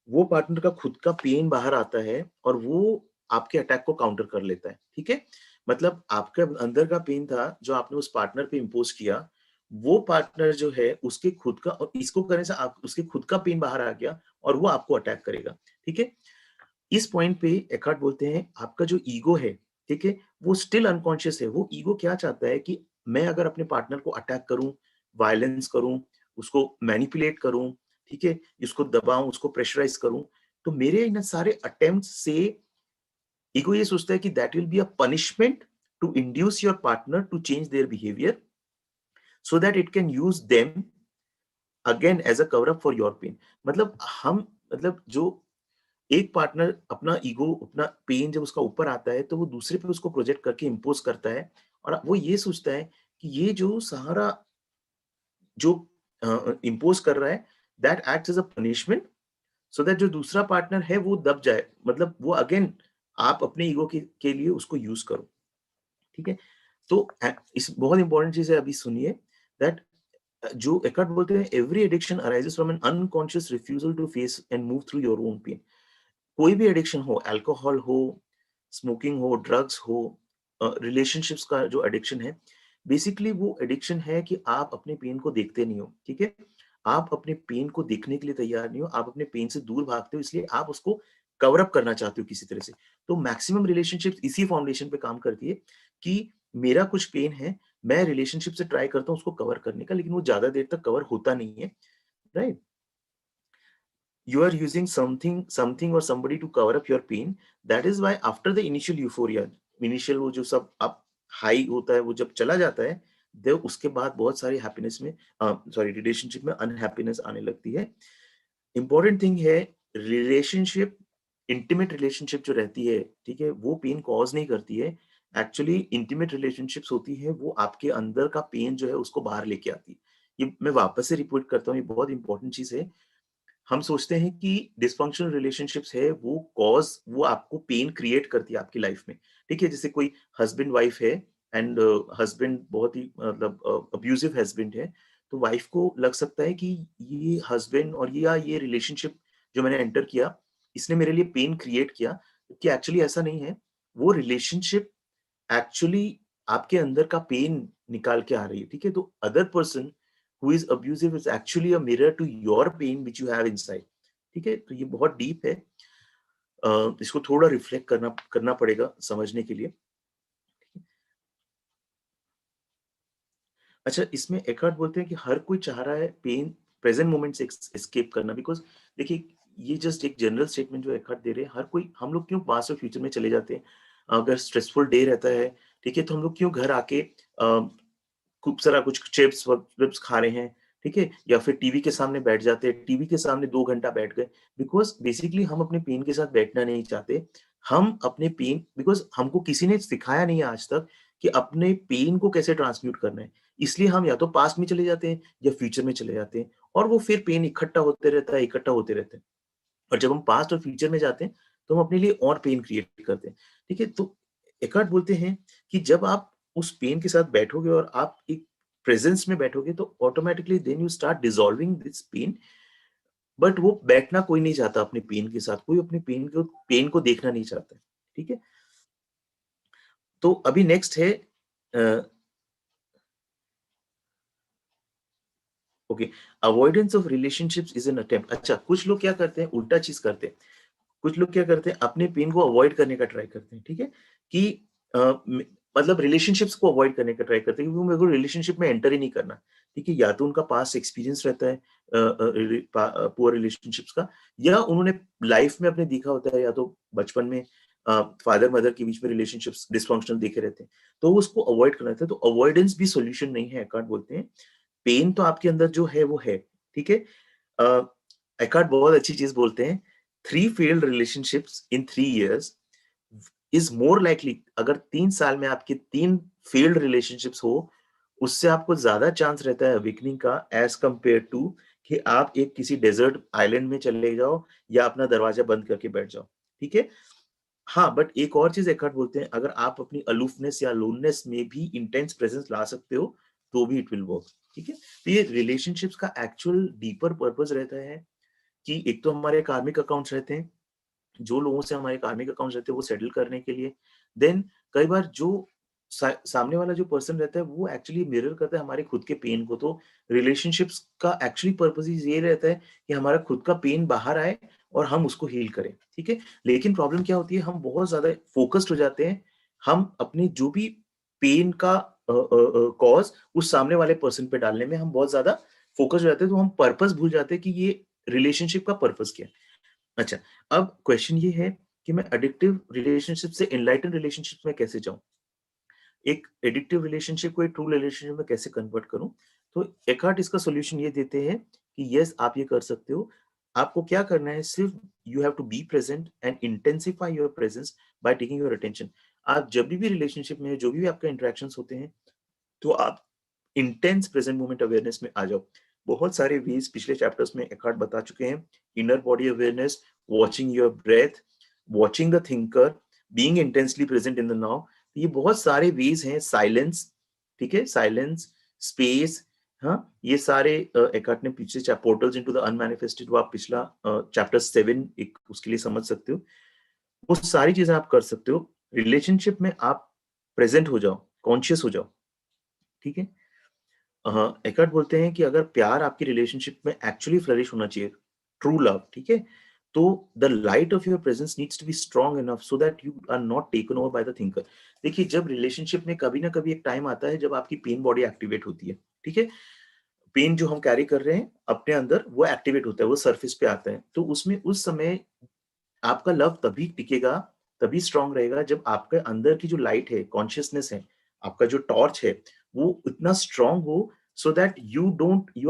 वो पार्टनर का खुद का पेन बाहर आता है और वो आपके अटैक को काउंटर कर लेता है। ठीक है। मतलब आपके अंदर का पेन था जो आपने उस पार्टनर पे इम्पोज किया, वो पार्टनर जो है उसके खुद का, और इसको करने से आप उसके खुद का पेन बाहर आ गया और वो आपको अटैक करेगा। ठीक है। इस पॉइंट पे एकार्ट बोलते हैं, आपका जो ईगो है, ठीक है, वो स्टिल अनकॉन्शियस है। वो ईगो क्या चाहता है कि मैं अगर अपने पार्टनर को अटैक करूं, वायलेंस करूं, उसको मैनिपुलेट करूं, ठीक है, इसको दबाऊं, उसको प्रेशराइज करूं, तो मेरे इन सारे अटेम्प्ट से ईगो ये सोचता है कि that will be a punishment to induce your partner to change their behaviour so that it can use them again as a cover up for your pain. मतलब हम, मतलब जो एक पार्टनर अपना ईगो, अपना पेन जब उसका ऊपर आता है, तो वो दूसरे पे उसको प्रोजेक्ट करके इम्पोज करता है, और वो ये सोचता है कि ये जो सहारा जो इम्पोज कर रहा है, that acts as a punishment so that जो दूसरा पार्टनर है वो दब जाए, मतलब वो अगेन आप अपने ईगो के लिए उसको यूज करो। ठीक है। तो इस बहुत इंपॉर्टेंट चीज है, अभी सुनिए, दैट जो एकार्ट बोलते हैं, every addiction arises from an unconscious refusal to face and move through your own pain. कोई भी एडिक्शन हो, अल्कोहल हो, स्मोकिंग हो, ड्रग्स हो, रिलेशनशिप्स का जो एडिक्शन है, बेसिकली वो एडिक्शन है कि आप अपने पेन को देखते नहीं हो। ठीक है। आप अपने पेन को देखने के लिए तैयार नहीं हो, आप अपने पेन से दूर भागते हो, इसलिए आप उसको कवर अप करना चाहते हो किसी तरह से। तो मैक्सिमम रिलेशनशिप्स इसी फाउंडेशन पे काम करती है कि मेरा कुछ पेन है, मैं रिलेशनशिप से ट्राई करता हूँ उसको कवर करने का, लेकिन वो ज्यादा देर तक कवर होता नहीं है। Right. You are using something or somebody to cover up your pain. That is why after the initial euphoria, initial वो जो सब आप हाई होता है, वो जब चला जाता है, देव उसके बाद बहुत सारी हैप्पीनेस में, सॉरी, रिलेशनशिप में अनहैप्पीनेस आने लगती है। इंपॉर्टेंट थिंग है, रिलेशनशिप, इंटीमेट रिलेशनशिप जो रहती है, ठीक है, वो पेन कॉज नहीं करती है। एक्चुअली इंटीमेट रिलेशनशिप्स होती है, वो आपके अंदर का पेन जो है उसको बाहर लेके आती है। ये मैं वापस से रिपीट करता हूँ, ये बहुत इंपॉर्टेंट चीज है। हम सोचते हैं कि डिस्फंक्शनल रिलेशनशिप्स है वो कॉज, वो आपको पेन क्रिएट करती है आपकी लाइफ में। ठीक है, जैसे कोई हस्बैंड वाइफ है एंड हस्बैंड बहुत ही मतलब अब्यूजिव हस्बैंड है, तो वाइफ को लग सकता है कि ये हस्बैंड और ये रिलेशनशिप जो मैंने एंटर किया, इसने मेरे लिए पेन क्रिएट किया। कि एक्चुअली ऐसा नहीं है। वो रिलेशनशिप एक्चुअली आपके अंदर का पेन निकाल के आ रही है। ठीक है, तो other person who is abusive is actually a mirror to your pain which you have inside। ठीक है, तो ये बहुत डीप है। इसको थोड़ा रिफ्लेक्ट करना करना पड़ेगा समझने के लिए। अच्छा, इसमें एकार्ट बोलते हैं कि हर कोई चाह रहा है पेन प्रेजेंट मोमेंट से एस्केप करना। बिकॉज देखिए, ये जस्ट एक जनरल स्टेटमेंट जो एकार्ट दे रहे हैं, हर कोई, हम लोग क्यों पास्ट और फ्यूचर में चले जाते हैं? अगर स्ट्रेसफुल डे रहता है, ठीक है, तो हम लोग क्यों घर आके खूब सारा कुछ चिप्स विप्स खा रहे हैं, ठीक है, या फिर टीवी के सामने बैठ जाते हैं, टीवी के सामने 2 घंटा बैठ गए। बिकॉज बेसिकली हम अपने पेन के साथ बैठना नहीं चाहते। हम अपने पेन, बिकॉज हमको किसी ने सिखाया नहीं है आज तक कि अपने पेन को कैसे ट्रांसम्यूट करना है। इसलिए हम या तो पास्ट में चले जाते हैं या फ्यूचर में चले जाते हैं, और वो फिर पेन इकट्ठा होते रहता है, इकट्ठा होते रहते हैं। और जब हम पास्ट और फ्यूचर में जाते हैं, तो हम अपने लिए और पेन क्रिएट करते हैं। ठीक है, तो एकार्ट बोलते हैं कि जब आप उस पेन के साथ बैठोगे और आप एक प्रेजेंस में बैठोगे, तो automatically then you start dissolving this pain. But वो बैठना कोई नहीं चाहता अपने पेन के साथ, कोई अपने पेन को देखना नहीं चाहता है। ठीक है, तो अभी नेक्स्ट है okay, avoidance of relationships is an attempt. अच्छा, कुछ लोग क्या करते हैं, उल्टा चीज करते हैं। कुछ लोग क्या करते हैं, अपने पेन को अवॉइड करने का ट्राई करते हैं। ठीक है, कि अ, म- मतलब रिलेशनशिप्स को अवॉइड करने का ट्राई करते हैं, क्योंकि मेरे को रिलेशनशिप में एंटर ही नहीं करना। ठीक है, या तो उनका पास्ट एक्सपीरियंस रहता है पुअर रिलेशनशिप्स का, या उन्होंने लाइफ में अपने देखा होता है, या तो बचपन में फादर मदर के बीच में रिलेशनशिप्स डिसफंक्शनल देखे रहते हैं, तो वो उसको अवॉइड करना था। तो अवॉइडेंस भी सॉल्यूशन नहीं है, एकार्ट बोलते हैं। पेन तो आपके अंदर जो है वो है। ठीक है, एकार्ट बहुत अच्छी चीज बोलते हैं, 3 failed relationships in 3 years is more likely। अगर 3 साल में आपके 3 failed relationships हो, उससे आपको ज्यादा चांस रहता है अवेकनिंग का, एज कंपेयर टू कि आप एक किसी डेजर्ट आइलैंड में चले जाओ या अपना दरवाजा बंद करके बैठ जाओ। ठीक है, हाँ, बट एक और चीज एकार्ट बोलते हैं, अगर आप अपनी अलोफनेस या लोननेस में भी इंटेंस प्रेजेंस ला सकते हो, तो भी इट विल वर्क। ठीक है, तो ये रिलेशनशिप्स का एक्चुअल डीपर पर्पस रहता है कि एक तो हमारे कार्मिक अकाउंट्स रहते हैं, जो लोगों से हमारे कार्मिक अकाउंट्स रहते हैं वो सेटल करने के लिए। देन कई बार जो सामने वाला जो पर्सन रहता है, वो एक्चुअली मिरर करता है हमारे खुद के पेन को। तो रिलेशनशिप्स का एक्चुअली पर्पस ये रहता है कि हमारा खुद का पेन बाहर आए और हम उसको हील करें। ठीक है, लेकिन प्रॉब्लम क्या होती है, हम बहुत ज्यादा फोकस्ड हो जाते हैं। हम अपने जो भी पेन का कॉज उस सामने वाले पर्सन पे डालने में हम बहुत ज्यादा फोकस हो जाते हैं, तो हम पर्पस भूल जाते हैं कि ये रिलेशनशिप का पर्पस क्या है। अच्छा, अब क्वेश्चन ये है कि मैं एडिक्टिव रिलेशनशिप से एनलाइटन रिलेशनशिप में कैसे जाऊं? एक एडिक्टिव रिलेशनशिप को एक ट्रू रिलेशनशिप में कैसे कन्वर्ट करूं? तो एकार्ट इसका सॉल्यूशन ये देते हैं कि यस, आप ये कर सकते हो। आपको क्या करना है, सिर्फ you have to be present and intensify your presence by taking your attention. आप जब भी रिलेशनशिप में, जो भी आपका इंटरेक्शंस होते हैं, तो आप इंटेंस प्रेजेंट मोमेंट अवेयरनेस में आ जाओ। बहुत सारे वेज पिछले चैप्टर्स में एकार्ट बता चुके हैं। Inner body awareness, watching your breath, watching the thinker, being intensely present in the now. ये बहुत सारे वेज हैं। साइलेंस, ठीक है, साइलेंस, स्पेस, हाँ, ये सारे एकार्ट ने पीछे पोर्टल्स इनटू द अनमैनिफेस्टेड, वो आप पिछला चैप्टर 7 एक उसके लिए समझ सकते हो। वो सारी चीजें आप कर सकते हो। रिलेशनशिप में आप प्रेजेंट हो जाओ, कॉन्शियस हो जाओ। ठीक है, एकार्ट बोलते हैं कि अगर प्यार आपकी रिलेशनशिप में एक्चुअली फ्लरिश होना चाहिए, ट्रू लव, ठीक है, तो the light of your presence needs to be strong enough so that you are not taken over by the thinker. देखिए, जब रिलेशनशिप में कभी ना कभी एक टाइम आता है जब आपकी पेन बॉडी एक्टिवेट होती है। ठीक है, पेन जो हम कैरी कर रहे हैं अपने अंदर, वो एक्टिवेट होता है, वो सरफेस पे आता है। तो उसमें उस समय आपका लव तभी टिकेगा, तभी स्ट्रांग रहेगा, जब आपके अंदर की जो लाइट है, कॉन्शियसनेस है, आपका जो टॉर्च है, वो इतना स्ट्रांग हो so that you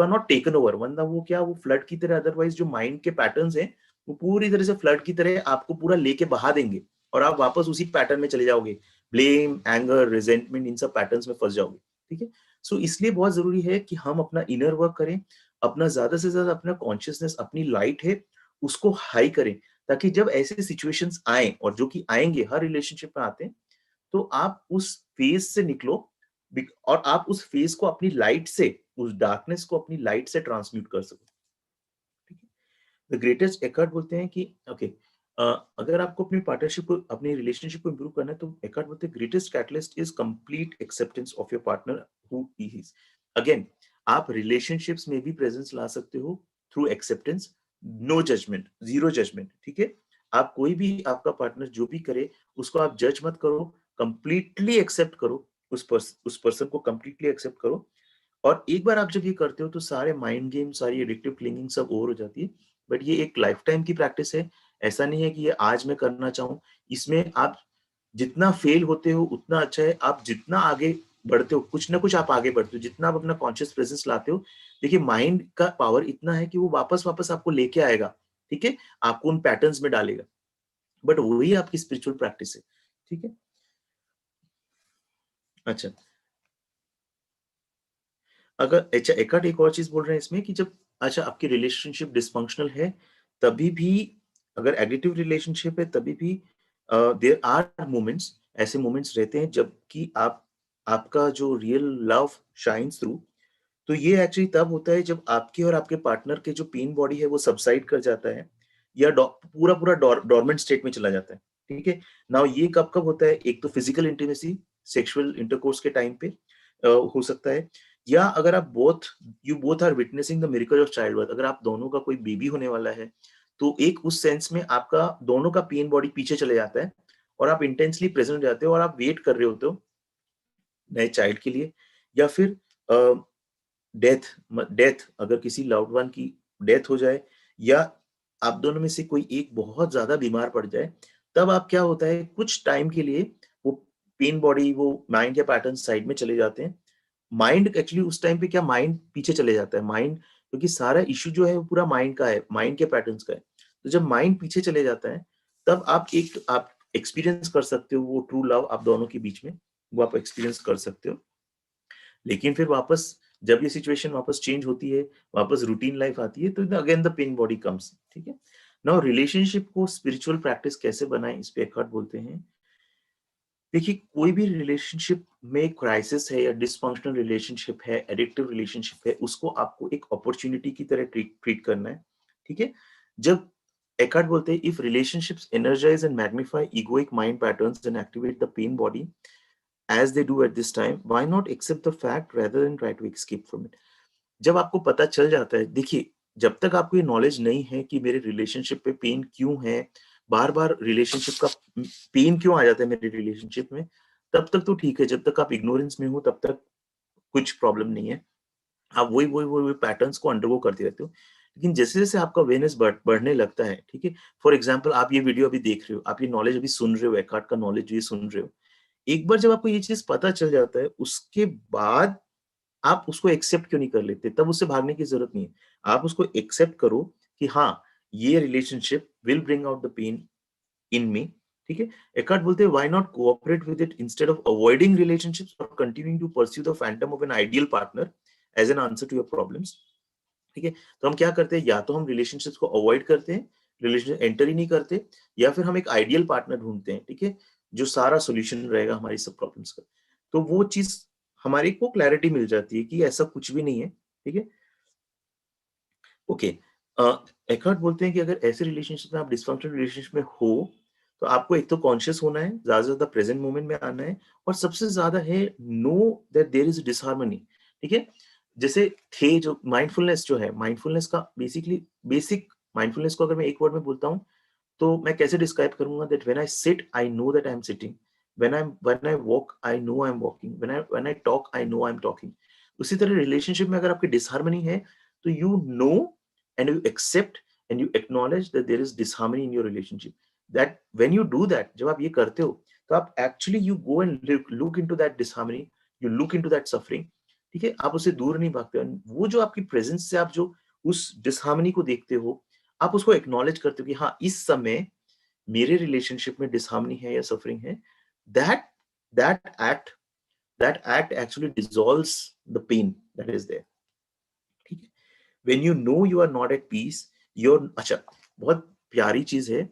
are not taken over. वरना वो क्या, वो फ्लड की तरह, अदरवाइज जो माइंड के पैटर्न्स हैं वो पूरी तरह से फ्लड की तरह आपको पूरा लेके बहा देंगे और आप वापस उसी पैटर्न में चले जाओगे, ब्लेम, एंगर, रिजेंटमेंट, इन सब पैटर्न्स में फंस जाओगे, ठीक है। सो इसलिए बहुत जरूरी है कि हम अपना इनर वर्क करें, अपना ज्यादा से ज्यादा अपना कॉन्शियसनेस, अपनी लाइट है उसको हाई करें, ताकि जब ऐसे सिचुएशंस आए, और जो कि आएंगे, हर रिलेशनशिप में आते हैं, तो आप उस फेज से निकलो, और आप उस फेज को अपनी लाइट से, उस डार्कनेस को अपनी लाइट से ट्रांसम्यूट कर सको, ठीक है। द ग्रेटेस्ट एकार्ट बोलते हैं कि ओके, अगर आपको अपनी पार्टनरशिप को, अपनी रिलेशनशिप को इंप्रूव करना है, तो एकार्ट बोलते हैं greatest catalyst is complete acceptance of your partner who he is. Again, आप रिलेशनशिप्स में भी प्रेजेंस ला सकते हो through acceptance, no judgement, zero judgement, ठीक है। आप कोई भी, आपका पार्टनर जो भी करे उसको आप जज मत करो, कंप्लीटली एक्सेप्ट करो, उस पर्सन को कंप्लीटली एक्सेप्ट करो। और एक बार आप जब ये करते हो तो सारे माइंड गेम, सारी एडिक्टिव क्लिंगिंग सब ओवर हो जाती है। बट ये एक लाइफ टाइम की प्रैक्टिस है, ऐसा नहीं है कि ये आज मैं करना चाहूँ। इसमें आप जितना फेल होते हो उतना अच्छा है, आप जितना आगे बढ़ते हो, कुछ ना कुछ आप आगे बढ़ते हो, जितना आप अपना कॉन्शियस प्रेजेंस लाते हो। देखिए, माइंड का पावर इतना है कि वो वापस वापस आपको लेके आएगा, ठीक है, आपको उन पैटर्न्स में डालेगा। बट वही आपकी स्पिरिचुअल प्रैक्टिस है, ठीक है। अच्छा, अगर अच्छा, एक और चीज बोल रहे हैं इसमें कि जब, अच्छा, आपकी रिलेशनशिप डिसफंक्शनल है, तभी भी, अगर एडिक्टिव रिलेशनशिप है, तभी भी देयर आर मोमेंट्स, ऐसे मोमेंट्स रहते हैं जब कि आपका जो रियल लव शाइन्स थ्रू। तो ये एक्चुअली तब होता है जब आपके और आपके पार्टनर के जो पेन बॉडी है वो सबसाइड कर जाता है, या पूरा पूरा डोरमेंट स्टेट में चला जाता है, ठीक है। नाउ ये कब कब होता है? एक तो फिजिकल इंटीमेसी, सेक्सुअल इंटरकोर्स के टाइम पे हो सकता है, या अगर आप you both are witnessing the miracle of child birth, अगर आप दोनों का कोई बेबी होने वाला है, तो एक उस सेंस में आपका दोनों का पेन बॉडी पीछे चले जाता है, और आप इंटेंसली प्रेजेंट हो जाते हो, और आप वेट कर रहे होते हो नए चाइल्ड के लिए। या फिर डेथ, डेथ, अगर किसी लव्ड वन की डेथ हो जाए, या आप दोनों में से कोई एक बहुत ज्यादा बीमार पड़ जाए, तब आप, क्या होता है, कुछ टाइम के लिए वो पेन बॉडी, वो माइंड के पैटर्न साइड में चले जाते हैं। माइंड एक्चुअली उस टाइम पे, क्या, माइंड पीछे चले जाता है, माइंड, क्योंकि सारा इश्यू जो है वो पूरा माइंड का है, माइंड के पैटर्न्स का है। तो जब माइंड पीछे चले जाता है, तब आप एक्सपीरियंस कर सकते हो वो ट्रू लव आप दोनों के बीच में, वो आप एक्सपीरियंस कर सकते हो। लेकिन फिर वापस, जब ये सिचुएशन वापस चेंज होती है, वापस रूटीन लाइफ आती है, तो again the pain body comes, ठीक है। नाउ रिलेशनशिप को स्पिरिचुअल प्रैक्टिस कैसे बनाएं, इस पे एकार्ट बोलते हैं। देखिए, कोई भी रिलेशनशिप में क्राइसिस है, या डिसफंक्शनल रिलेशनशिप है, एडिक्टिव रिलेशनशिप है, उसको आपको एक अपॉर्चुनिटी की तरह ट्रीट ट्रीट करना है, ठीक है। जब एकार्ट बोलते हैं, if relationships energize and magnify egoic mind patterns and activate the pain body as they do at this time, why not accept the fact rather than try to escape from it? जब आपको पता चल जाता है, देखिए, जब तक आपको ये नॉलेज नहीं है कि मेरे रिलेशनशिप पे पेन क्यों है, बार बार रिलेशनशिप का पेन क्यों आ जाता है मेरे रिलेशनशिप में, तब तक तो ठीक है, जब तक आप इग्नोरेंस में हो तब तक कुछ प्रॉब्लम नहीं है, आप वही पैटर्न्स को अंडरगो करते रहते हो। लेकिन जैसे जैसे आपका अवेयरनेस बढ़ने लगता है, ठीक है, फॉर एग्जाम्पल, आप ये वीडियो अभी देख रहे हो, आप ये नॉलेज अभी सुन रहे हो, एकार्ट का नॉलेज ये सुन रहे हो, एक बार जब आपको ये चीज पता चल जाता है, उसके बाद आप उसको एक्सेप्ट क्यों नहीं कर लेते? तब उससे भागने की जरूरत नहीं है। आप उसको एक्सेप्ट करो कि हाँ, ये relationship will bring out the pain in me, ठीक है। एकार्ट बोलते हैं, why not cooperate with it instead of avoiding relationships और continuing to pursue the phantom of an ideal partner as an answer to your problems, ठीक है। तो हम क्या करते हैं, या तो हम रिलेशनशिप्स को अवॉइड करते हैं, रिलेशनशिप एंटर ही नहीं करते, या फिर हम एक आइडियल पार्टनर ढूंढते हैं, ठीक है, जो सारा सॉल्यूशन रहेगा हमारी सब प्रॉब्लम्स का। तो वो चीज हमारी को क्लैरिटी मिल जाती है कि ऐसा कुछ भी नहीं है, ठीक है। ओके, एकार्ट बोलते हैं कि अगर ऐसे रिलेशनशिप में, आप डिसफंक्शनल रिलेशनशिप में हो, तो आपको एक तो कॉन्शियस होना है, ज्यादा से ज्यादा प्रेजेंट मोमेंट में आना है, और सबसे ज्यादा है, know that there is disharmony, ठीक है। जैसे थे जो माइंडफुलनेस जो है, माइंडफुलनेस का बेसिक माइंडफुलनेस को अगर मैं एक वर्ड में बोलता हूँ, तो मैं कैसे डिस्क्राइब करूंगा, that when I sit I know that I am sitting, when I walk I know I am walking, when I talk I know I am talking. उसी तरह रिलेशनशिप में अगर आपकी डिसहार्मनी है, तो you know and you accept and you acknowledge that there is disharmony in your relationship, that when you do that, जब आप ये करते हो, तो आप actually you go and look into that disharmony, you look into that suffering, ठीक है, आप उससे दूर नहीं भागते। वो जो आपकी प्रेजेंस से आप जो उस डिसहार्मनी को देखते हो, आप उसको एक्नॉलेज करते हो कि हाँ, इस समय मेरे रिलेशनशिप में डिसहार्मनी है या सफरिंग है, that that act that act actually dissolves the pain that is there. ठीक है, when you know you are not at peace, your अच्छा, बहुत प्यारी चीज है।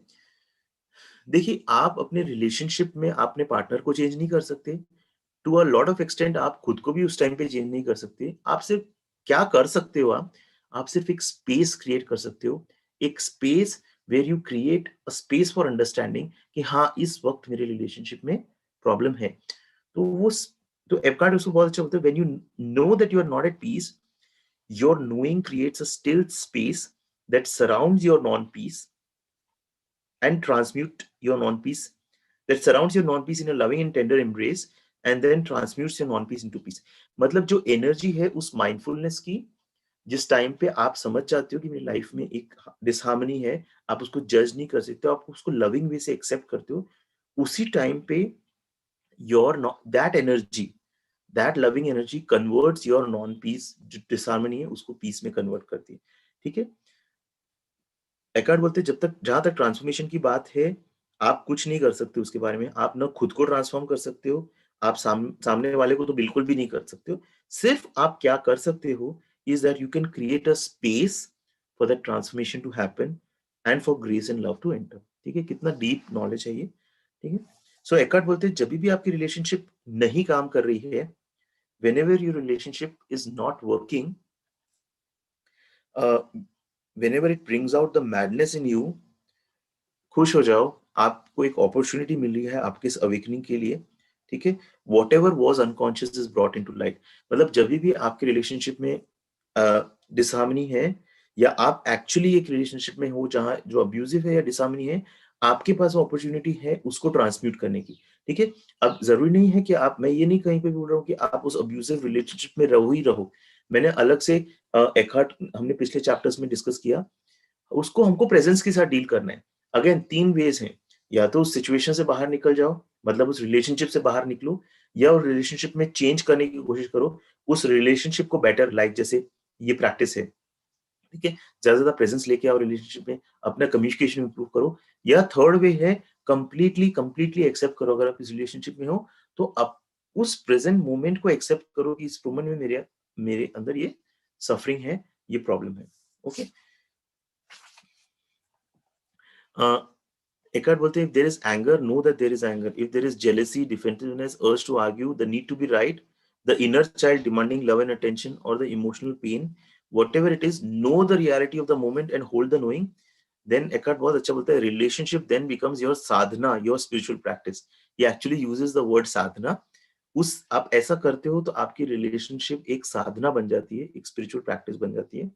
देखिए, आप अपने रिलेशनशिप में अपने पार्टनर को चेंज नहीं कर सकते, to a lot of extent आप खुद को भी उस टाइम पे चेंज नहीं कर सकते। आप सिर्फ क्या कर सकते हो, आप सिर्फ एक स्पेस क्रिएट कर सकते हो, एक space where you create a space for understanding कि हाँ, इस वक्त मेरे रिलेशनशिप में प्रॉब्लम है। तो तो एपकार्ट उसको बहुत अच्छा बोलते हैं, when you know that you are not at peace, your knowing creates a still space that surrounds your non peace and transmute your non-peace, that surrounds your non-peace in a loving and tender embrace and then transmutes your non-peace into peace। मतलब जो energy है उस mindfulness की, जिस time पे आप समझ जाते हो कि मेरी लाइफ में एक डिसहार्मनी है, आप उसको जज नहीं कर सकते, आप उसको लविंग वे से एक्सेप्ट करते हो, उसी टाइम पे your that energy, that loving energy converts your non peace, जो डिसहार्मनी है उसको पीस में कन्वर्ट करती है। ठीक है, एकार्ड बोलते हैं जब तक जहां तक ट्रांसफॉर्मेशन की बात है, आप कुछ नहीं कर सकते उसके बारे में। आप ना खुद को ट्रांसफॉर्म कर सकते हो, आप सामने वाले को तो बिल्कुल भी नहीं कर सकते हो। सिर्फ आप क्या कर सकते हो is that you can create a space for that transformation to happen and for grace and love to enter. ठीक है, कितना डीप नॉलेज है ये। ठीक है, सो एकार्ड बोलते हैं जब भी आपकी रिलेशनशिप नहीं काम कर रही है, whenever your relationship is not working, uh, whenever it brings out the madness in you, खुश हो जाओ, आपको एक अपॉर्चुनिटी मिल रही है आपके इस अवेकनिंग के लिए। ठीक है, whatever was unconscious is brought into light. मतलब जब भी आपके रिलेशनशिप में डिसहार्मनी है, या आप एक्चुअली एक रिलेशनशिप में हो जहां जो अब्यूजिव है या डिसहार्मनी है, आपके पास वो अपॉर्चुनिटी है उसको ट्रांसम्यूट करने की। ठीक है, अब जरूरी नहीं है कि आप, मैं ये नहीं कहीं पे बोल रहा हूँ कि आप उस अब्यूजिव रिलेशनशिप में रहो ही रहो। मैंने अलग से एकार्ट हमने पिछले चैप्टर्स में डिस्कस किया, उसको हमको प्रेजेंस के साथ डील करना है। अगेन 3 वेज हैं, या तो उस सिचुएशन से बाहर निकल जाओ, मतलब उस रिलेशनशिप से बाहर निकलो, या उस रिलेशनशिप में चेंज करने की कोशिश करो, उस रिलेशनशिप को बेटर, लाइक जैसे ये प्रैक्टिस है। ठीक है, ज्यादा ज्यादा प्रेजेंस लेके आओ रिलेशनशिप में, अपना कम्युनिकेशन इंप्रूव करो। या थर्ड वे है, कंप्लीटली कंप्लीटली एक्सेप्ट करो, अगर आप इस रिलेशनशिप में हो तो आप उस प्रेजेंट मोमेंट को एक्सेप्ट करो कि इस मोमेंट में मेरे मेरे अंदर ये सफरिंग है, ये प्रॉब्लम है। ओके, Eckhart बोलते हैं, if there is anger, know that there is anger. If there is jealousy, defensiveness, urge to argue, the need to be right, the inner child demanding love and attention, or the emotional pain, whatever it is, know the reality of the moment and hold the knowing. Then Eckhart बहुत अच्छा बोलता है, relationship then becomes your sadhana, your spiritual practice. He actually uses the word sadhana. उस आप ऐसा करते हो तो आपकी रिलेशनशिप एक साधना बन जाती है, एक स्पिरिचुअल प्रैक्टिस बन जाती है।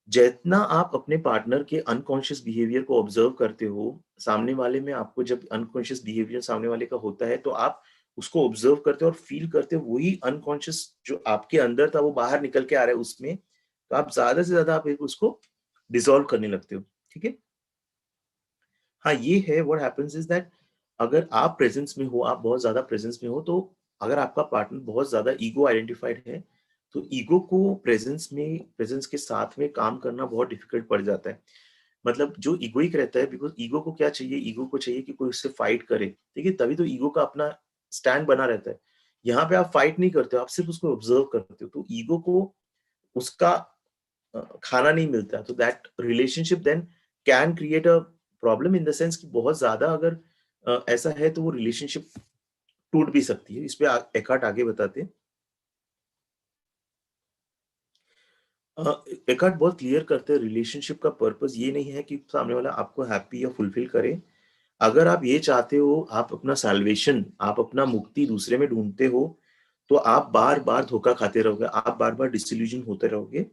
जितना आप अपने पार्टनर के अनकॉन्शियस बिहेवियर को ऑब्जर्व करते हो, सामने वाले में आपको जब अनकॉन्शियस बिहेवियर सामने वाले का होता है, तो आप उसको ऑब्जर्व करते हो और फील करते हो, वही अनकॉन्शियस जो आपके अंदर था वो बाहर निकल के आ रहा है उसमें, तो आप ज्यादा से ज्यादा आप एक उसको डिसॉल्व करने लगते हो। ठीक है, हाँ, ये है व्हाट हैपेंस इज दैट अगर आप प्रेजेंस में हो, आप बहुत ज्यादा प्रेजेंस में हो, तो अगर आपका पार्टनर बहुत ज्यादा ईगो आइडेंटिफाइड है, तो ईगो को प्रेजेंस के साथ में काम करना बहुत डिफिकल्ट पड़ जाता है। मतलब जो ईगोइक रहता है, बिकॉज ईगो को क्या चाहिए, ईगो को चाहिए कि कोई उससे फाइट करे। ठीक है, तभी तो ईगो का अपना स्टैंड बना रहता है। यहाँ पे आप फाइट नहीं करते हो, आप सिर्फ उसको ऑब्जर्व करते हो, तो ईगो को उसका खाना नहीं मिलता, तो that relationship then can create a problem in the sense कि बहुत ज्यादा अगर ऐसा है तो वो रिलेशनशिप टूट भी सकती है। इस पे एकार्ट आगे बताते हैं। एकार्ट बहुत क्लियर करते हैं, रिलेशनशिप का पर्पस ये नहीं है कि सामने वाला आपको हैप्पी या फुलफिल करे। अगर आप ये चाहते हो, आप अपना सैल्वेशन, आप अपना मुक्ति दूसरे में ढूंढते हो, तो आप बार बार धोखा खाते रहोगे, आप बार बार डिsillusion होते रहोगे।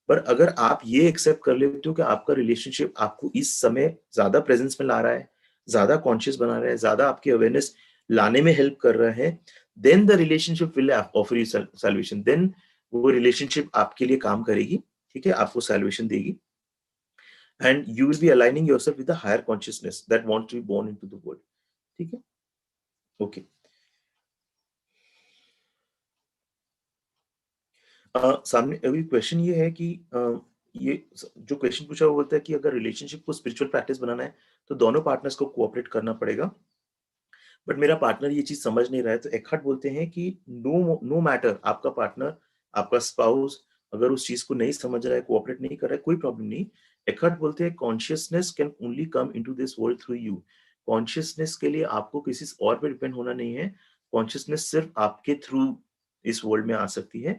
पर अगर आप ये एक्सेप्ट कर लेते हो कि आपका रिलेशनशिप आपको इस समय ज्यादा प्रेजेंस में ला रहा है, ज्यादा कॉन्शियस बना रहा है, ज्यादा आपकी अवेयरनेस लाने में हेल्प कर रहा है, then the relationship will offer you solution. Then वो रिलेशनशिप आपके लिए काम करेगी। ठीक है, आपको सॉल्यूशन देगी, and you will be aligning yourself with the higher consciousness that wants to be born into the world. ठीक है, ओके। सामने अभी क्वेश्चन ये है कि ये जो क्वेश्चन पूछा वो बोलता है कि अगर रिलेशनशिप को स्पिरिचुअल प्रैक्टिस बनाना है तो दोनों पार्टनर्स को कोऑपरेट करना पड़ेगा, बट मेरा पार्टनर ये चीज समझ नहीं रहा है। तो एखार्ट बोलते हैं कि नो नो मैटर, आपका पार्टनर, आपका स्पाउस अगर उस चीज को नहीं समझ रहा है, कोऑपरेट नहीं कर रहा है, कोई प्रॉब्लम नहीं। एखार्ट बोलते हैं consciousness can only come into this world through you. Consciousness के लिए आपको किसी और पे डिपेंड होना नहीं है, कॉन्शियसनेस सिर्फ आपके थ्रू इस वर्ल्ड में आ सकती है।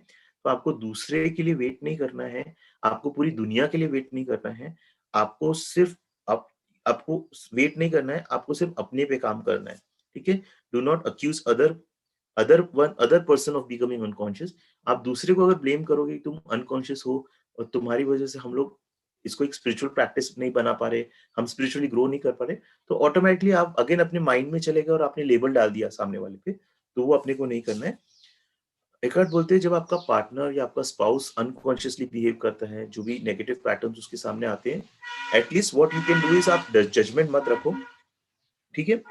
तो आपको दूसरे के लिए वेट नहीं करना है, आपको पूरी दुनिया के लिए वेट नहीं करना है, आपको सिर्फ आप, आपको वेट नहीं करना है, आपको सिर्फ अपने पे काम करना है। ठीक है, do not accuse other person of becoming unconscious. आप दूसरे को अगर ब्लेम करोगे कि तुम अनकॉन्शियस हो और तुम्हारी वजह से हम लोग इसको एक स्पिरिचुअल प्रैक्टिस नहीं बना पा रहे, हम स्पिरिचुअली ग्रो नहीं कर पा रहे, तो ऑटोमेटिकली आप अगेन अपने माइंड में चले गए और आपने लेबल डाल दिया सामने वाले पे, तो वो अपने को नहीं करना है। एकार्ट बोलते हैं जब आपका पार्टनर या आपका स्पाउस अनकॉन्शियसली बिहेव करता है, जो भी नेगेटिव पैटर्न्स उसके सामने आते हैं, at least what you can do is आप जजमेंट मत रखो। ठीक है,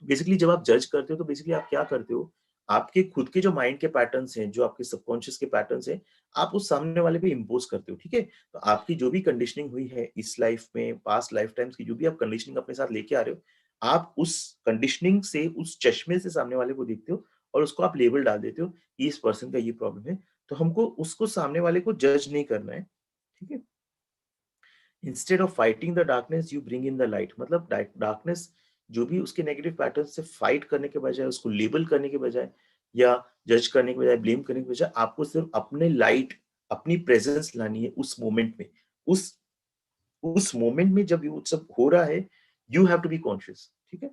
बेसिकली जब आप जज करते हो तो बेसिकली आप क्या करते हो, आपके खुद के जो माइंड के पैटर्न्स हैं, जो आपके सबकॉन्शियस के पैटर्न्स हैं, आप उस सामने वाले पे इम्पोज करते हो। ठीक है, तो आपकी जो भी कंडीशनिंग हुई है इस लाइफ में, पास्ट लाइफ टाइम्स की जो भी आप कंडीशनिंग अपने साथ लेके आ रहे हो, आप उस कंडीशनिंग से, उस चश्मे से सामने वाले को देखते हो और उसको आप लेबल डाल देते हो कि इस पर्सन का ये प्रॉब्लम है। तो हमको उसको सामने वाले को जज नहीं करना है। ठीक है, instead of fighting the darkness you bring in the light. मतलब डार्कनेस जो भी उसके नेगेटिव पैटर्न से फाइट करने के बजाय, उसको लेबल करने के बजाय या जज करने के बजाय, ब्लेम करने के बजाय, आपको सिर्फ अपने लाइट, अपनी प्रेजेंस लानी है उस मोमेंट में। उस उस मोमेंट में जब ये सब हो रहा है, you have to be conscious. ठीक है,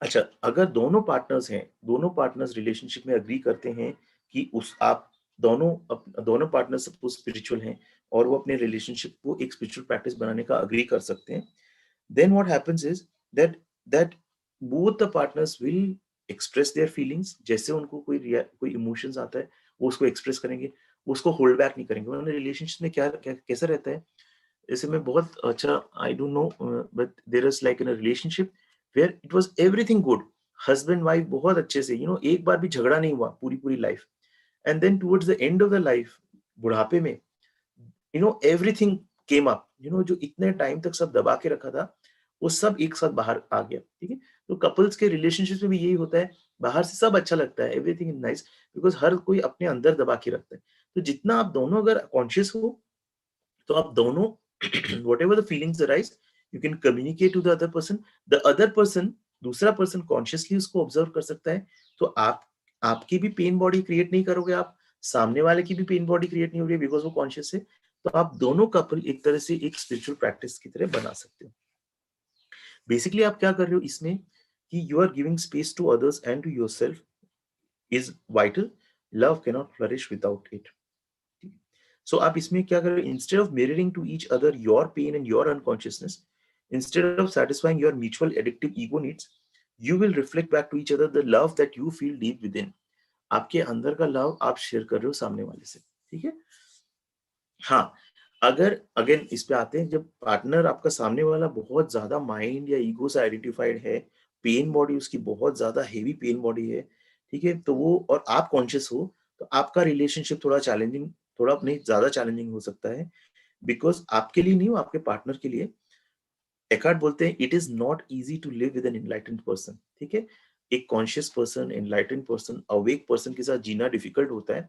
अच्छा, अगर दोनों पार्टनर्स रिलेशनशिप में अग्री करते हैं कि उस आप दोनों पार्टनर सपोज स्पिरिचुअल हैं और वो अपने रिलेशनशिप को एक स्पिरिचुअल प्रैक्टिस बनाने का अग्री कर सकते हैं, then what happens is that both the partners will express their feelings। जैसे उनको कोई इमोशंस आता है, वो उसको एक्सप्रेस करेंगे, वो उसको होल्ड बैक नहीं करेंगे। वरना रिलेशनशिप में कैसा रहता है, जैसे मैं बहुत अच्छा, I don't know, but there is like in a relationship where it was everything good, husband wife बहुत अच्छे से, एक बार भी झगड़ा नहीं हुआ पूरी पूरी life, and then towards the end of the life, बुढ़ापे में, एवरीथिंग केम अप, जो इतने टाइम तक सब दबा के रखा था, वो सब एक साथ बाहर आ गया। ठीक है, तो कपल्स के रिलेशनशिप में भी यही होता है, बाहर से सब अच्छा लगता है, एवरीथिंग इज नाइस, बिकॉज हर कोई अपने अंदर दबा के रखता है। तो जितना आप दोनों अगर कॉन्शियस हो, तो आप दोनों whatever the feelings arise, you can communicate to the other person, दूसरा पर्सन कॉन्शियसली उसको ऑब्जर्व कर सकता है। तो आपकी भी पेन बॉडी क्रिएट नहीं करोगे आप, सामने वाले की भी पेन बॉडी क्रिएट नहीं हो रही है बिकॉज वो कॉन्शियस है। तो आप दोनों कपल एक तरह से एक स्पिरिचुअल प्रैक्टिस की तरह बना सकते हो। बेसिकली आप क्या कर रहे हो इसमें कि you are giving space to others and to yourself is vital, love can not flourish without it. So आप इसमें क्या कर रहे हो, instead of mirroring to each other your pain and your unconsciousness, instead of satisfying your mutual addictive ego needs, you will reflect back to each other the love that you feel deep within। आपके अंदर का love आप share कर रहे हो सामने वाले से। ठीक है, हाँ, अगर अगेन इस पे आते हैं, जब पार्टनर आपका सामने वाला बहुत ज्यादा माइंड या ईगो से आइडेंटिफाइड है, पेन बॉडी उसकी बहुत ज्यादा हेवी पेन बॉडी है, ठीक है, तो वो और आप कॉन्शियस हो, तो आपका रिलेशनशिप थोड़ा नहीं ज्यादा चैलेंजिंग हो सकता है, बिकॉज आपके लिए नहीं, वो आपके पार्टनर के लिए। एकार्ट बोलते हैं it is not easy to live with an enlightened person. ठीक है, एक conscious person, enlightened person, awake person के साथ जीना डिफिकल्ट होता है,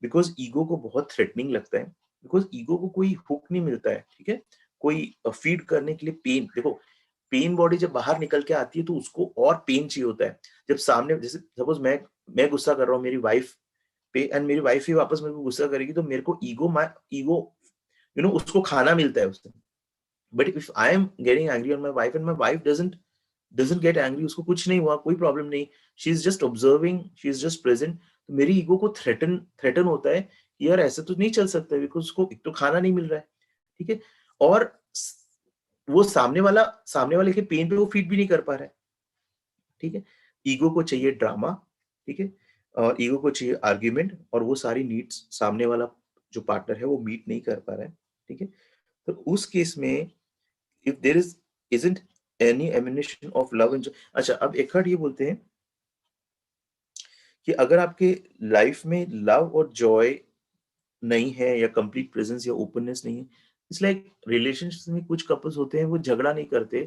बिकॉज ईगो को बहुत थ्रेटनिंग लगता है, बिकॉज ईगो को कोई हुक नहीं मिलता है। ठीक है, कोई फीड करने के लिए पेन, देखो पेन बॉडी जब बाहर निकल के आती है तो उसको और पेन चाहिए होता है। जब सामने, जैसे सपोज मैं गुस्सा कर रहा हूँ मेरी वाइफ पे, एंड मेरी वाइफ ही वापस मेरे को गुस्सा करेगी, तो मेरे को ईगो उसको खाना मिलता है उससे। But if I am getting angry on my wife and my wife doesn't get angry, उसको कुछ नहीं हुआ, कोई प्रॉब्लम नहीं, she is just observing, she is just present, तो मेरी ईगो को थ्रेटन होता है कि यार ऐसा तो नहीं चल सकता, बिकॉज उसको एक तो खाना नहीं मिल रहा है। ठीक है, और वो सामने वाले के पेन पे वो फीड भी नहीं कर पा रहा है। ठीक है, ईगो को चाहिए ड्रामा। ठीक है, और ईगो को चाहिए आर्ग्यूमेंट, और वो सारी नीड्स सामने वाला जो पार्टनर है वो मीट नहीं कर पा रहा है। ठीक है, तो उस केस में if there isn't any emanation of love and joy। अच्छा, अब एकार्ट ये बोलते हैं कि अगर आपके लाइफ में लव और जॉय नहीं है या कंप्लीट प्रेजेंस या ओपननेस नहीं है। इट्स लाइक रिलेशनशिप्स में कुछ कपल्स होते हैं वो झगड़ा नहीं करते,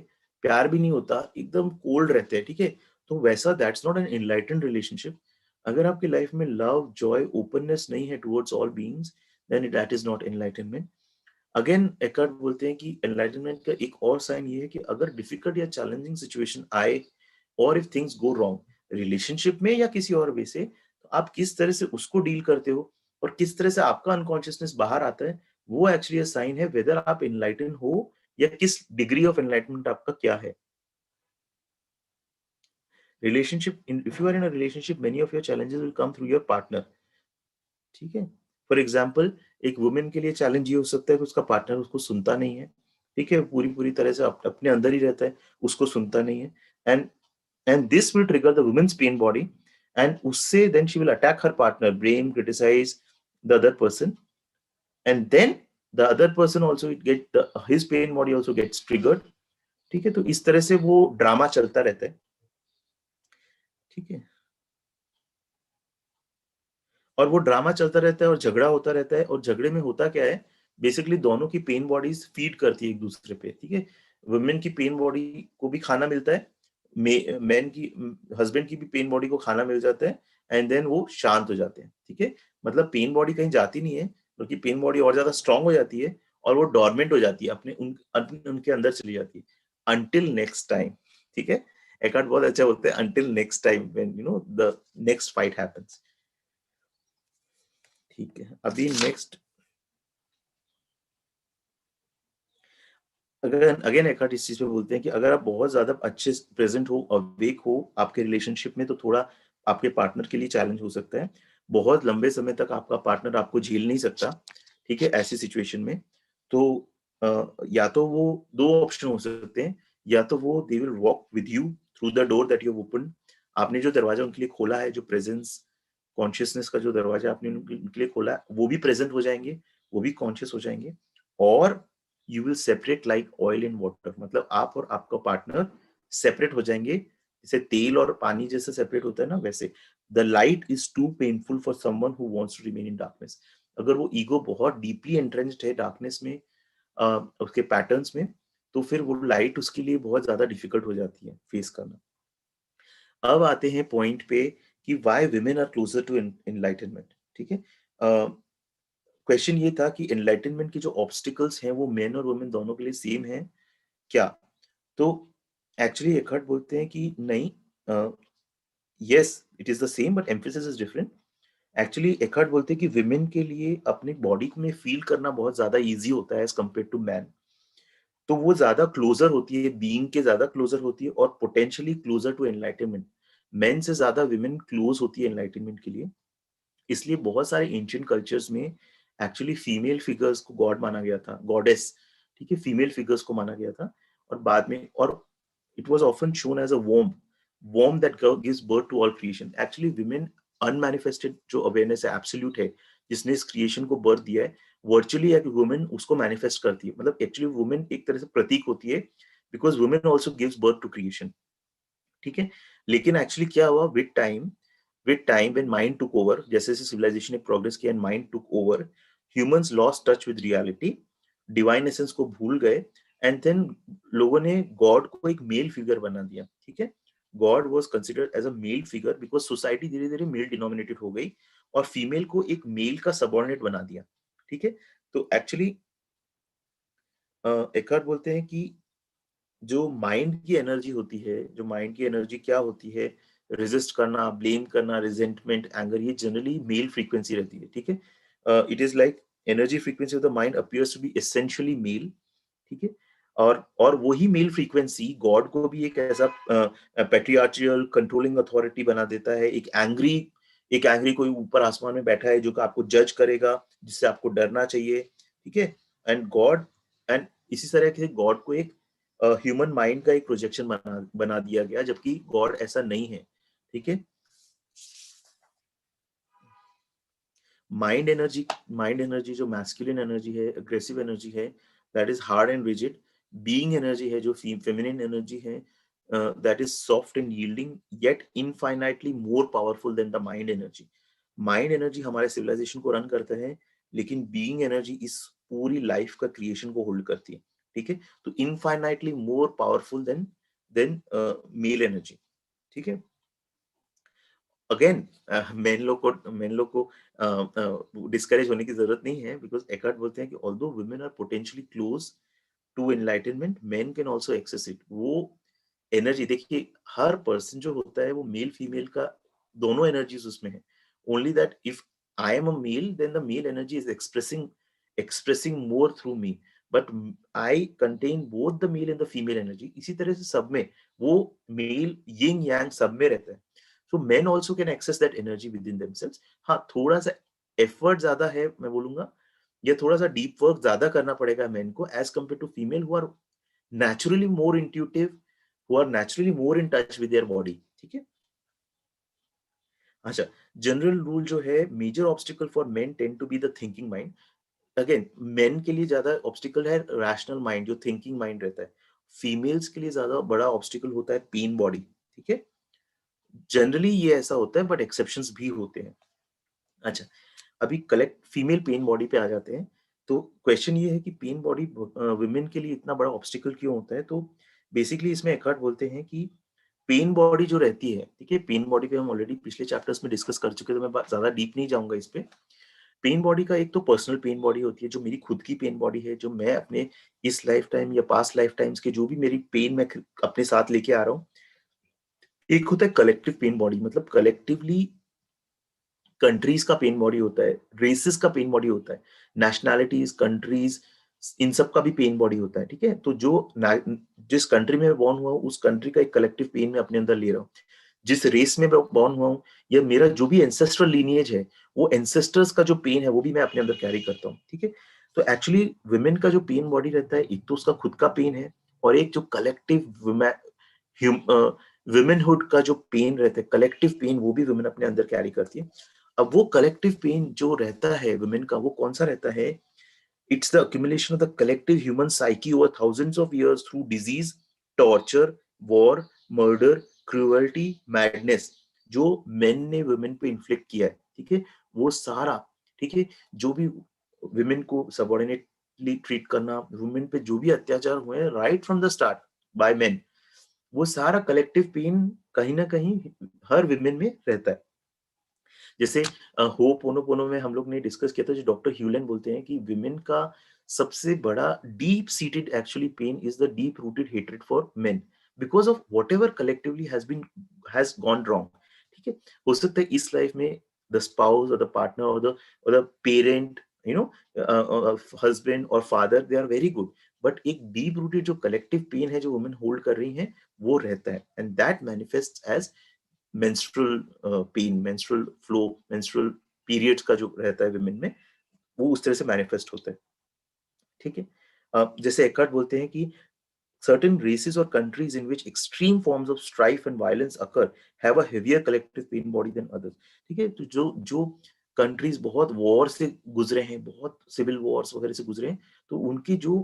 प्यार भी नहीं होता, एकदम कोल्ड रहते हैं, ठीक है। तो वैसा that's not an enlightened relationship. अगर आपकी लाइफ में लव जॉय ओपननेस नहीं है towards all beings, then that is not enlightenment. Again Eckhart बोलते हैं कि एनलाइटनमेंट का एक और साइन ये है कि अगर डिफिकल्ट या चैलेंजिंग सिचुएशन आए और if things go wrong relationship में या किसी और वे से, तो आप किस तरह से उसको डील करते हो और किस तरह से आपका अनकॉन्शियसनेस बाहर आता है, वो एक्चुअली साइन है वेदर आप एनलाइटन हो या किस डिग्री ऑफ एनलाइटमेंट आपका क्या है। Relationship if you are in a relationship many of your challenges will come through your partner, ठीक है। फॉर एग्जाम्पल एक वुमेन के लिए चैलेंज ये हो सकता है कि उसका पार्टनर उसको सुनता नहीं है, ठीक है, पूरी पूरी तरह से अपने अंदर ही रहता है, उसको सुनता नहीं है। And and this will trigger the woman's pain body, and उससे then she will attack her partner, blame, criticize the other person, and then the other person also it get his pain body also gets triggered, ठीक है। तो इस तरह से वो drama चलता रहता है, ठीक है। और वो ड्रामा चलता रहता है और झगड़ा होता रहता है, और झगड़े में होता क्या है, बेसिकली दोनों की पेन बॉडीज फीड करती है एक दूसरे पे, ठीक है। वुमेन की पेन बॉडी को भी खाना मिलता है, मैन की, हस्बैंड की भी पेन बॉडी को खाना मिल जाता है, एंड देन वो शांत हो जाते हैं, ठीक है। मतलब पेन बॉडी कहीं जाती नहीं है, बल्कि पेन बॉडी और ज्यादा स्ट्रांग हो जाती है और वो डॉर्मेंट हो जाती है, उनके अंदर चली जाती है अंटिल नेक्स्ट टाइम, ठीक है। एकार्ट बहुत अच्छा बोलते हैं, until next time when you know the next fight happens, ठीक है। अभी नेक्स्ट, अगर अगेन एकार्ट इस चीज पे बोलते हैं कि अगर आप बहुत ज्यादा अच्छे प्रेजेंट हो, अवेक हो आपके रिलेशनशिप में, तो थोड़ा आपके पार्टनर के लिए चैलेंज हो सकता है। बहुत लंबे समय तक आपका पार्टनर आपको झेल नहीं सकता, ठीक है, ऐसी सिचुएशन में। तो या तो वो दो ऑप्शन हो सकते हैं, या तो वो they will walk with you through the door that you open, आपने जो दरवाजा उनके लिए खोला है, जो प्रेजेंस कॉन्शियसनेस का जो दरवाजा आपने उनके लिए खोला है, वो भी प्रेजेंट हो जाएंगे, वो भी कॉन्शियस हो जाएंगे। और you will separate like oil in water, मतलब आप और आपका पार्टनर सेपरेट हो जाएंगे, जैसे तेल और पानी जैसे सेपरेट होता है ना, वैसे। The light is too painful for someone who wants to remain in darkness. अगर वो ईगो बहुत डीपली एंट्रेंच्ड है डार्कनेस में, उसके पैटर्न्स में, तो फिर वो लाइट उसके लिए बहुत ज्यादा डिफिकल्ट हो जाती है फेस करना। अब आते हैं पॉइंट पे कि why women are closer to enlightenment, ठीक है। क्वेश्चन ये था कि एनलाइटनमेंट के जो ऑब्स्टिकल्स हैं वो मेन और वुमेन दोनों के लिए सेम है क्या। तो एक्चुअली एकहर्ट बोलते हैं कि नहीं, yes it is the same but emphasis is different. Actually Eckhart बोलते हैं कि विमेन के लिए अपनी बॉडी में फील करना बहुत ज्यादा इजी होता है एज कम्पेयर टू मैन। तो वो ज्यादा क्लोजर होती है, बीइंग के ज्यादा क्लोजर होती है और potentially closer to enlightenment. Men से ज्यादा विमेन क्लोज होती है एनलाइटनमेंट के लिए। इसलिए बहुत सारे एंशिएंट कल्चर्स में एक्चुअली फीमेल फिगर्स को गॉड माना गया था, गॉडेस, ठीक है, फीमेल फिगर्स को माना गया था। और बाद में, और it was often shown as a वॉर्म that gives birth to all creation. Actually women unmanifested जो अवेयरनेस है, एब्सोल्यूट है, जिसने इस क्रिएशन को बर्थ दिया है, वर्चुअली एक वुमेन उसको मैनिफेस्ट करती है। मतलब एक्चुअली वुमेन एक तरह से प्रतीक होती है, because women also gives birth to creation, ठीक है। लेकिन एक्चुअली क्या हुआ with time when mind took over, जैसे जैसे सिविलाइजेशन ने प्रोग्रेस किया and mind took over, humans lost touch with reality, divine essence को भूल गए, एंड देन लोगों ने गॉड को एक मेल फिगर बना दिया, ठीक है। God was considered as a male figure because society धीरे धीरे मेल डिनोमिनेटेड हो गई और फीमेल को एक मेल का सबऑर्डिनेट बना दिया, ठीक है। तो एक्चुअली एकहार्ट बोलते हैं कि जो माइंड की एनर्जी होती है, जो माइंड की एनर्जी क्या होती है, रेजिस्ट करना, ब्लेम करना, रिजेंटमेंट, एंगर, ये जनरली मेल फ्रीक्वेंसी रहती है, ठीक है। It is like energy frequency of the mind appears to be essentially male, ठीक है। और वही मेल फ्रीक्वेंसी गॉड को भी एक ऐसा पेट्रियार्चियल कंट्रोलिंग अथॉरिटी बना देता है, एक एंग्री कोई ऊपर आसमान में बैठा है जो कि आपको जज करेगा, जिससे आपको डरना चाहिए, ठीक है। एंड इसी तरह से गॉड को एक ह्यूमन माइंड का एक प्रोजेक्शन बना दिया गया, जबकि गॉड ऐसा नहीं है, ठीक है। माइंड एनर्जी जो मैस्कुलिन एनर्जी है, अग्रेसिव एनर्जी है, that is hard and rigid. Being energy है जो फेमिनिन एनर्जी है, that is soft and yielding yet infinitely more powerful than the mind energy. Mind energy हमारे सिविलाइजेशन को run करता है, लेकिन बीइंग एनर्जी इस पूरी लाइफ का क्रिएशन को होल्ड करती है, ठीक है। तो infinitely more powerful then male energy, ठीक है। अगेन मेन लोग को डिस्करेज होने की जरूरत नहीं है, बिकॉज एकार्ट बोलते हैं कि although women are potentially close to enlightenment, men can also access it. वो एनर्जी देखिए, हर पर्सन जो होता है वो मेल फीमेल का दोनों एनर्जीज उसमें है। Only that if I am a male, then the male energy is expressing more through me, but I contain both the male and the female energy. इसी तरह से सब में वो मेल यिंग यांग सब में रहता है। So men also can access that energy within themselves. हाँ, थोड़ा सा एफर्ट ज्यादा है मैं बोलूंगा, या थोड़ा सा डीप वर्क ज्यादा करना पड़ेगा मेन को as compare to female, who are naturally more intuitive, who are naturally more in touch with their body, ठीक है। अच्छा, जनरल रूल जो है, major obstacle for men tend to be the thinking mind. Again men के लिए ज्यादा obstacle है rational mind, जो थिंकिंग माइंड रहता है। फीमेल्स के लिए ज्यादा बड़ा ऑब्स्टिकल होता है पेन बॉडी, ठीक है। जनरली ये ऐसा होता है, बट एक्सेप्शंस भी होते हैं। अच्छा, अभी कलेक्ट फीमेल पेन बॉडी पे आ जाते हैं। तो क्वेश्चन ये है कि पेन बॉडी वुमेन के लिए इतना बड़ा ऑब्स्टिकल क्यों होता है। तो बेसिकली इसमें एकहार्ट बोलते हैं कि पेन बॉडी जो रहती है, ठीक है, पेन बॉडी पे हम ऑलरेडी पिछले चैप्टर्स में डिस्कस कर चुके हैं, तो मैं ज्यादा डीप नहीं जाऊंगा इस पे। पेन बॉडी का एक तो पर्सनल पेन बॉडी होती है, जो मेरी खुद की पेन बॉडी है, जो मैं अपने इस लाइफ टाइम या पास्ट लाइफ टाइम्स के जो भी मेरी पेन मैं अपने साथ लेके आ रहा हूँ। एक होता है कलेक्टिव पेन बॉडी, मतलब कलेक्टिवली कंट्रीज का पेन बॉडी होता है, रेसेस का पेन बॉडी होता है, नेशनैलिटीज, कंट्रीज, इन सब का भी पेन बॉडी होता है, ठीक है। तो जिस कंट्री में मैं बॉर्न हुआ हूँ, उस कंट्री का एक कलेक्टिव पेन मैं अपने अंदर ले रहा हूँ। जिस रेस में मैं बॉर्न हुआ हूँ, या मेरा जो भी एंसेस्ट्रल लीनिएज है, वो एंसेस्टर्स का जो पेन है वो भी मैं अपने अंदर कैरी करता हूँ, ठीक है। तो एक्चुअली वुमेन का जो पेन बॉडी रहता है, एक तो उसका खुद का पेन है, और एक जो कलेक्टिव वुमेनहुड का जो पेन रहता है, कलेक्टिव पेन, वो भी वुमेन अपने अंदर कैरी करती है। अब वो कलेक्टिव पेन जो रहता है वुमेन का, वो कौन सा रहता है। It's the accumulation of the collective human psyche over thousands of years through disease, torture, war, murder, cruelty, madness, जो मेन ने वुमेन पे इन्फ्लिक्ट किया है, ठीक है। वो सारा, ठीक है, जो भी वुमेन को सबऑर्डिनेटली ट्रीट करना, वुमेन पे जो भी अत्याचार हुए हैं right from the start by main, वो सारा कलेक्टिव पेन कहीं ना कहीं हर वुमेन में रहता है। जैसे हो पोनो पोनो में हम लोग ने डिस्कस किया था, जो डॉक्टर ह्यूलन बोलते हैं कि विमेन का सबसे बड़ा deep seated actually pain is the deep rooted hatred for men, because of whatever collectively has gone wrong, ठीक है। हो सकता है इस लाइफ में द स्पाउस और द पार्टनर और the parent, you know, husband और father, they are very good, but एक डीप रूटेड जो कलेक्टिव पेन है जो वुमेन होल्ड कर रही हैं, वो रहता है, and that manifest as menstrual pain, menstrual flow, menstrual periods का जो रहता है विमेन में, वो उस तरह से मैनिफेस्ट होता है, ठीक है। जैसे एकार्ट बोलते हैं कि certain races or countries in which extreme forms of strife and violence occur have a heavier collective pain body than others, ठीक है। तो जो जो कंट्रीज बहुत वॉर से गुजरे हैं, बहुत सिविल वॉर्स वगैरह से गुजरे हैं, तो उनकी जो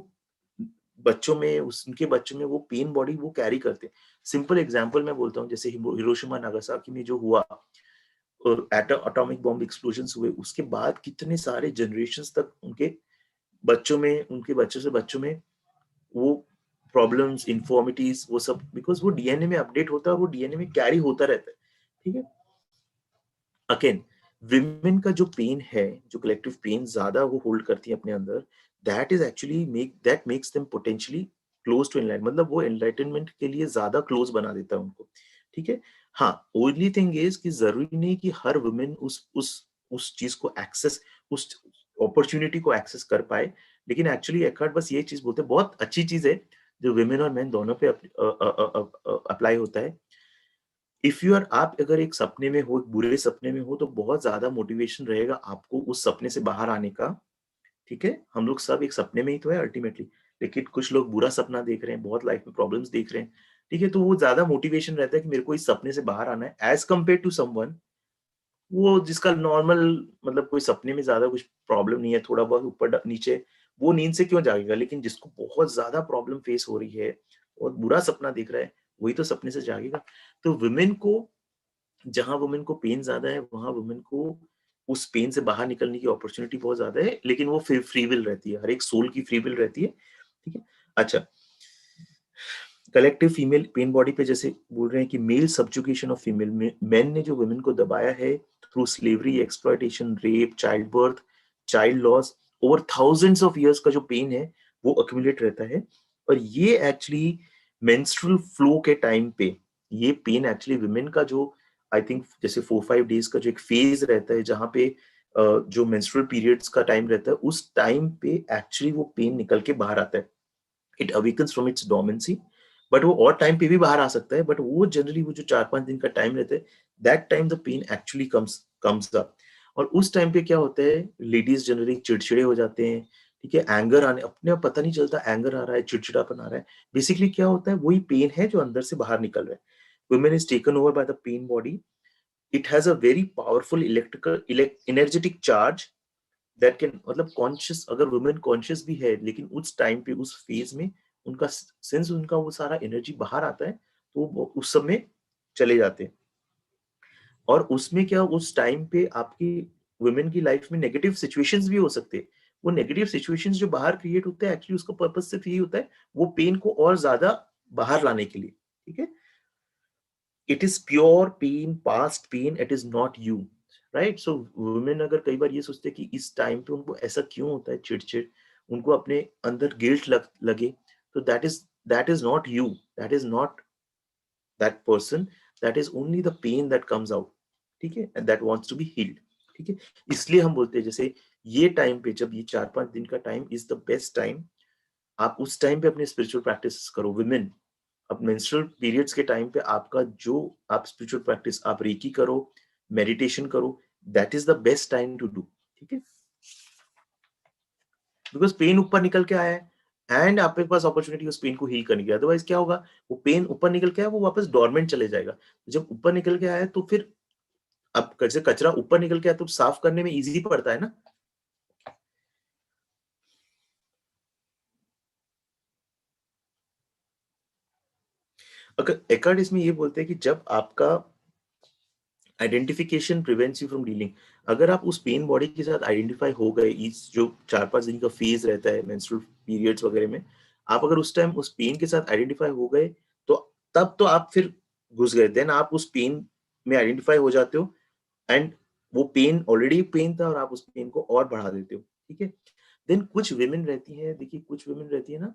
बच्चों में, उनके बच्चों में वो पेन बॉडी वो कैरी करते हैं। सिंपल एग्जांपल मैं बोलता हूँ, जैसे हिरोशिमा नागासाकी में जो हुआ और एटॉमिक बॉम्ब एक्सप्लोजन हुए, उसके बाद कितने सारे जनरेशंस तक उनके बच्चों में, उनके बच्चों से बच्चों में वो प्रॉब्लम्स, इन्फॉर्मिटीज, वो सब, बिकॉज वो डीएनए में अपडेट होता है और वो डीएनए में कैरी होता रहता है, ठीक है। अगेन विमेन का जो पेन है, जो कलेक्टिव पेन ज्यादा वो होल्ड करती है अपने अंदर, that is actually that makes them potentially close to enlightenment, मतलब वो एनलाइटनमेंट के लिए ज्यादा क्लोज बना देता है उनको, ठीक है। हाँ, ओनली थिंग इज कि जरूरी नहीं कि हर वुमेन उस चीज को एक्सेस, उस अपॉर्चुनिटी को एक्सेस कर पाए, लेकिन एक्चुअली एकार्ट बस ये चीज बोलते हैं, बहुत अच्छी चीज है जो विमेन और मेन दोनों पे अप्लाई होता है। इफ यू आर, आप अगर एक सपने में हो, एक बुरे सपने में हो, तो बहुत ज्यादा मोटिवेशन रहेगा आपको उस सपने से बाहर आने का, ठीक है। हम लोग सब एक सपने में ही तो है अल्टीमेटली, लेकिन कुछ लोग बुरा सपना देख रहे हैं, बहुत लाइफ में प्रॉब्लम्स देख रहे हैं, ठीक है। तो वो ज्यादा मोटिवेशन रहता है कि मेरे को इस सपने से बाहर आना है, एज कम्पेयर टू समवन वो जिसका नॉर्मल, मतलब कोई सपने में ज्यादा कुछ प्रॉब्लम नहीं है, थोड़ा बहुत ऊपर नीचे, वो नींद से क्यों जागेगा। लेकिन जिसको बहुत ज्यादा प्रॉब्लम फेस हो रही है और बुरा सपना देख रहा है, वही तो सपने से जागेगा। तो वुमेन को, जहां वुमेन को पेन ज्यादा है, वहां वुमेन को उस पेन से बाहर निकलने की अपॉर्चुनिटी बहुत ज्यादा है, लेकिन वो फ्री विल रहती है, हर एक सोल की फ्री विल रहती है, ठीक है। अच्छा, कलेक्टिव फीमेल पेन बॉडी पे जैसे बोल रहे हैं कि male subjugation of female, men ने जो वुमेन को दबाया है through slavery, exploitation, rape, child birth, child loss, over thousands of years का जो पेन है वो अक्यूमुलेट रहता है। और ये एक्चुअली मेंस्ट्रुअल फ्लो के टाइम पे ये पेन एक्चुअली वुमेन का जो आई थिंक जैसे 4-5 डेज का जो एक फेज रहता है जहाँ पे जो मेंस्ट्रुअल पीरियड्स का टाइम रहता है, उस टाइम पे एक्चुअली वो पेन निकल के बाहर आता है। It awakens from its dormancy, but वो और टाइम पे भी बाहर आ सकता है, बट वो जनरली वो जो 4-5 दिन का टाइम रहता है, that time the pain actually comes up. और उस टाइम पे क्या होता है, लेडीज जनरली चिड़चिड़े हो जाते हैं, ठीक है, एंगर आने अपने आप पता नहीं चलता, एंगर आ रहा है, चिड़चिड़ापन आ रहा है। बेसिकली क्या होता है, वही पेन है जो अंदर से बाहर निकल रहा है। Women is taken over by the pain body, it has a very powerful electrical energetic charge that can, मतलब कॉन्शियस, अगर वुमेन कॉन्शियस भी है लेकिन उस टाइम पे उस फेज में उनका सेंस, उनका वो सारा एनर्जी बाहर आता है, तो वो उस समय चले जाते हैं। और उसमें क्या, उस टाइम पे आपकी वुमेन की लाइफ में नेगेटिव सिचुएशंस भी हो सकते हैं। वो नेगेटिव सिचुएशंस जो बाहर क्रिएट होते हैं, एक्चुअली उसका पर्पस सिर्फ यही होता है, वो पेन को और ज्यादा बाहर लाने के लिए, ठीक है। It is pure pain, past pain, it is not you, right. So women अगर कई बार ये सोचते हैं कि इस टाइम पे उनको ऐसा क्यों होता है, चिड़चिड़, उनको अपने अंदर गिल्ट लगे, तो that is not you, that is not that person, that is only the pain that comes out, ठीक है, and that wants to be healed, ठीक है। इसलिए हम बोलते हैं जैसे ये टाइम पे, जब ये 4-5 दिन का time is the best time, आप उस टाइम पे अपने स्पिरिचुअल प्रैक्टिस करो। वुमेन अब मेंस्ट्रुअल पीरियड्स के टाइम पे आपका जो आप स्पिरिचुअल प्रैक्टिस, आप रेकी करो, मेडिटेशन करो, that is the best time to do, ठीक है। बिकॉज पेन ऊपर निकल के आया है एंड आपके पास अपॉर्चुनिटी उस पेन को हील करने की, अदरवाइज क्या होगा, वो पेन ऊपर निकल के आया, वो वापस डोरमेंट चले जाएगा। जब ऊपर निकल के आया है तो फिर अब जैसे कचरा ऊपर निकल के आया तो साफ करने में इजी पड़ता है ना। अगर एकर्ड इसमें ये बोलते हैं कि जब आपका identification prevents you from dealing, अगर आप उस पेन बॉडी के साथ आइडेंटिफाई हो गए, इस जो 4-5 दिन का फेज रहता है मेंस्ट्रुअल पीरियड्स वगैरह में, आप अगर उस टाइम उस पेन के साथ आइडेंटिफाई हो गए, तो तब तो आप फिर घुस गए, देन आप उस पेन में आइडेंटिफाई हो जाते हो, एंड वो पेन ऑलरेडी पेन था और आप उस पेन को और बढ़ा देते हो, ठीक है। देन कुछ विमेन रहती है, देखिए कुछ विमेन रहती है ना,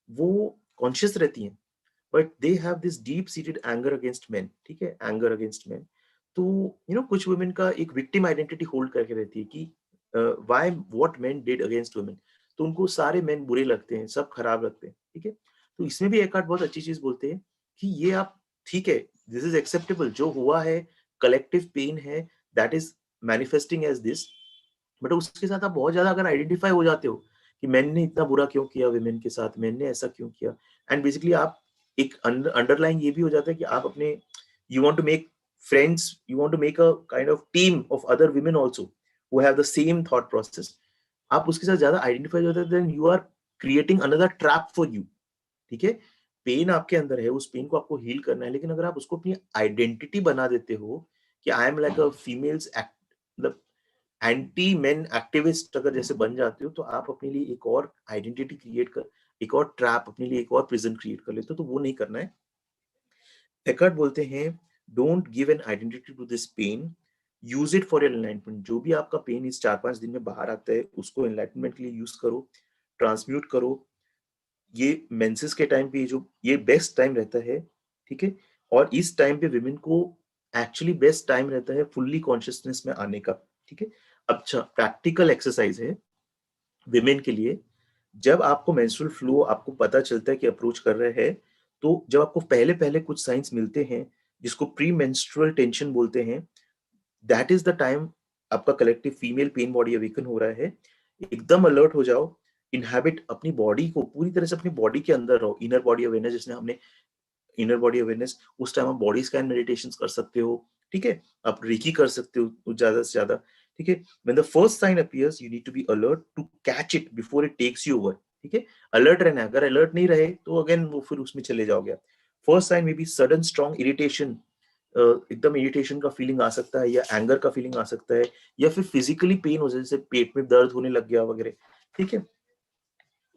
वो कॉन्शियस रहती हैं, but they have this deep seated anger against main, ठीक है, एंगर अगेंस्ट मेन। तो कुछ वुमेन का एक विक्टिम आइडेंटिटी होल्ड करके रहती है कि why what main did against women, तो उनको सारे मेन बुरे लगते हैं, सब खराब लगते हैं, ठीक है। तो इसमें भी एक आध बहुत अच्छी चीज बोलते हैं कि ये आप, ठीक है, दिस इज एक्सेप्टेबल, जो हुआ है कलेक्टिव पेन है, that is manifesting as this, but उसके साथ आप बहुत ज्यादा अगर आइडेंटिफाई हो जाते हो कि मैंने इतना बुरा क्यों किया विमेन के साथ, मैंने ऐसा क्यों किया, एंड बेसिकली आप एक अंडरलाइन ये भी हो जाता है कि आप अपने, you want to make friends, you want to make a kind of team of other women also who have the same thought process, आप उसके साथ ज्यादा आइडेंटिफाई हो जाते हैं, then you are creating another trap for you, ठीक है। Pen आपके अंदर है, उस पेन को आपको हील करना है, लेकिन अगर आप उसको अपनी आइडेंटिटी बना देते हो कि I am like a females मतलब एंटी मेन एक्टिविस्ट अगर जैसे बन जाते हो, तो आप अपने लिए एक और आइडेंटिटी क्रिएट कर, एक और ट्रैप अपने लिए, एक और प्रिजन क्रिएट कर लेते हो, तो वो नहीं करना है। एकर्ट बोलते हैं don't give an identity to this pain, use it for your enlightenment. जो भी आपका पेन इस 4-5 दिन में बाहर आता है, उसको एनलाइटमेंट के लिए यूज करो, ट्रांसम्यूट करो। ये मेंसेस के टाइम पे जो ये बेस्ट टाइम रहता है, ठीक है। और इस टाइम पे विमेन को एक्चुअली बेस्ट टाइम रहता है फुल्ली कॉन्शियसनेस में आने का, ठीक है। अच्छा, प्रैक्टिकल एक्सरसाइज है विमेन के लिए। जब आपको मेंस्ट्रुअल फ्लो आपको पता चलता है कि अप्रोच कर रहे हैं, तो जब आपको पहले पहले कुछ साइंस मिलते हैं जिसको प्री मेंस्ट्रुअल टेंशन बोलते हैं, दैट इज द टाइम आपका collective female pen body awaken हो रहा है। एकदम अलर्ट हो जाओ, इनहैबिट अपनी बॉडी को पूरी तरह से, अपनी बॉडी के अंदर रहो, इनर बॉडी अवेयरनेस, जिसने हमने इनर बॉडी अवेयरनेस, उस टाइम आप बॉडी स्कैन मेडिटेशन कर सकते हो, ठीक है, आप रेकी कर सकते हो ज्यादा से ज्यादा, ठीक है। When the first sign appears you need to be alert to catch it before it takes you over, ठीक है। अलर्ट रहना है, अगर अलर्ट नहीं रहे तो अगेन वो फिर उसमें चले जाओगे आप। फर्स्ट साइन में बी सडन स्ट्रॉन्ग इरिटेशन एकदम इरिटेशन का फीलिंग आ सकता है, या एंगर का फीलिंग आ सकता है, या फिर फिजिकली पेन हो जाए, जैसे पेट में दर्द होने लग गया वगैरह, ठीक है,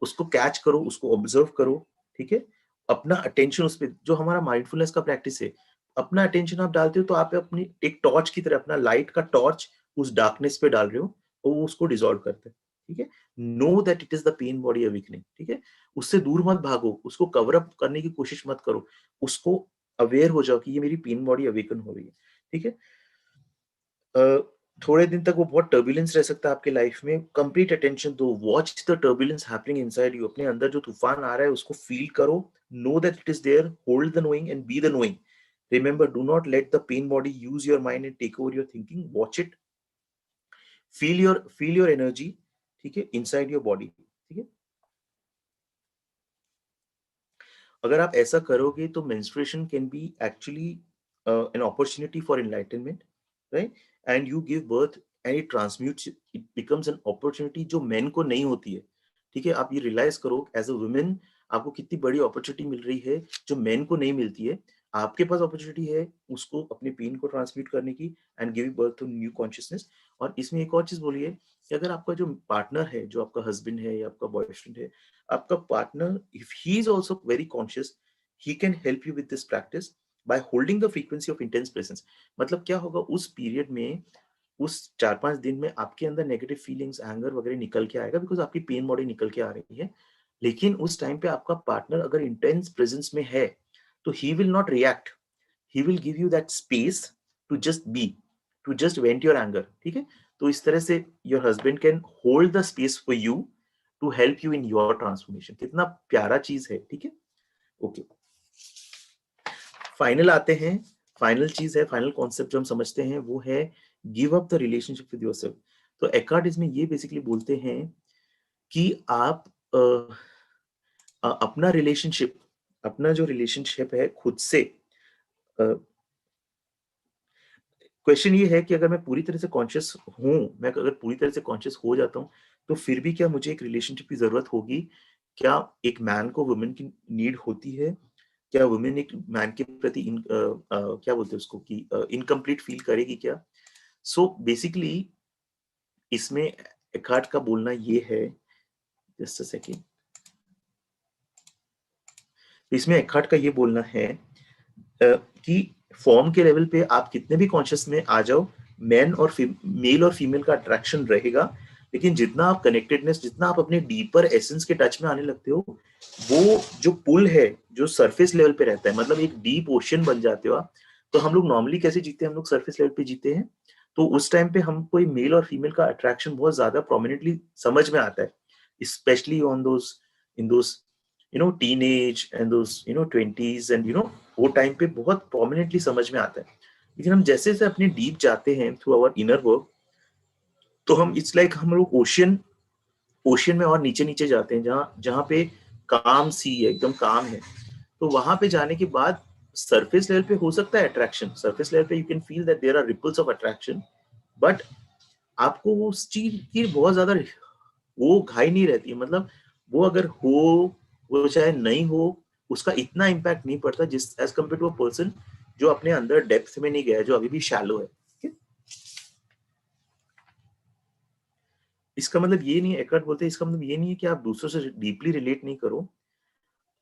उसको कैच करो, उसको ऑब्जर्व करो, ठीक है, अपना अटेंशन उस पे, जो हमारा माइंडफुलनेस का प्रैक्टिस है, अपना अटेंशन आप डालते हो तो आप अपनी एक टॉर्च की तरह, अपना लाइट का टॉर्च उस डार्कनेस पे डाल रहे हो, और वो उसको डिसॉल्व करते हैं, ठीक है। Know that it is the pain body awakening, ठीक है, उससे दूर मत भागो, उसको कवर अप करने की कोशिश मत करो, उसको अवेयर हो जाओ कि ये मेरी पेन बॉडी अवेकन हो रही है, ठीक है। अ, थोड़े दिन तक वो बहुत टर्बुलेंस रह सकता है आपके लाइफ में, कंप्लीट अटेंशन दो, watch the turbulence happening inside you, अपने अंदर जो तूफान आ रहा है उसको फील करो, know that it is there, hold the knowing and be the knowing, remember do not let the pain body use your mind and take over your thinking, watch it, feel your energy, ठीक है, inside your body, ठीक है। अगर आप ऐसा करोगे तो menstruation can be actually an opportunity for enlightenment, right, and you give birth and it transmutes, it becomes an opportunity जो मेन को नहीं होती है, ठीक है। आप ये रियलाइज करो एज अ वुमेन आपको कितनी बड़ी अपॉर्चुनिटी मिल रही है जो मेन को नहीं मिलती है, आपके पास अपॉर्चुनिटी है उसको अपने पेन को ट्रांसमिट करने की, and give birth to new consciousness. और इसमें एक और चीज बोलिए कि अगर आपका जो पार्टनर है, जो आपका हस्बैंड है या आपका बॉयफ्रेंड है, आपका partner, if he is also very conscious, he can help you with this practice by holding the frequency of intense presence। मतलब क्या होगा उस पीरियड में, उस 4-5 दिन में आपके अंदर नेगेटिव फीलिंग्स, एंगर वगैरह निकल के आएगा, बिकॉज आपकी पेन बॉडी निकल के आ रही है। लेकिन उस टाइम पे आपका पार्टनर अगर इंटेंस प्रेजेंस में है तो he will not react, he will give you that space to just be, to just vent your anger, ठीक है। तो इस तरह से your husband can hold the space for you to help you in your transformation. कितना प्यारा चीज है, ठीक है। ओके, फाइनल आते हैं, फाइनल चीज है, फाइनल कॉन्सेप्ट जो हम समझते हैं वो है give up the relationship with yourself. तो एकार्ट इसमें ये बेसिकली बोलते हैं कि आप अपना रिलेशनशिप, अपना जो रिलेशनशिप है खुद से, क्वेश्चन ये है कि अगर मैं पूरी तरह से कॉन्शियस हूँ, मैं अगर पूरी तरह से कॉन्शियस हो जाता हूँ, तो फिर भी क्या मुझे एक रिलेशनशिप की जरूरत होगी? क्या एक मैन को वुमेन की नीड होती है? क्या वुमेन एक मैन के प्रति क्या बोलते हैं उसको कि इनकम्प्लीट फील करेगी क्या? सो बेसिकली इसमें एकार्ट का बोलना ये है, जस्ट अ सेकेंड, इसमें एकार्ट का ये बोलना है कि फॉर्म के लेवल पे आप कितने भी कॉन्शियस में आ जाओ, मैन और मेल और फीमेल का अट्रैक्शन रहेगा, लेकिन जितना आप कनेक्टेडनेस, जितना आप अपने डीपर एसेंस के टच में आने लगते हो, वो जो पुल है जो सरफेस लेवल पे रहता है, मतलब एक डीप ओशन बन जाते हो आप। तो हम लोग नॉर्मली कैसे जीते हैं, हम लोग सरफेस लेवल पे जीते हैं, तो उस टाइम पे हम कोई मेल और फीमेल का अट्रैक्शन बहुत ज्यादा प्रोमिनेंटली समझ में आता है, specially on those, in those teenage and those 20s, and वो टाइम पे बहुत प्रोमिनेंटली समझ में आता है। लेकिन हम जैसे जैसे अपने डीप जाते हैं थ्रू आवर इनर वर्क, तो हम इट्स लाइक हम लोग ओशियन, ओशियन में और नीचे नीचे जाते हैं, जहाँ जहाँ पे काम सी है, एकदम काम है। तो वहां पे जाने के बाद सरफेस लेवल पे हो सकता है अट्रैक्शन, सरफेस लेवल पे you can feel that there are ripples of attraction, but आपको वो उस चीज की बहुत ज्यादा वो घाई नहीं रहती है, मतलब वो अगर हो, वो चाहे नहीं हो, उसका इतना इम्पैक्ट नहीं पड़ता जिस as compare to a person जो अपने अंदर डेप्थ में नहीं गया है, जो अभी भी शैलो है, ठीक है? इसका मतलब ये नहीं है, एकार्ट बोलते हैं इसका मतलब ये नहीं है कि आप दूसरों से डीपली रिलेट नहीं करो।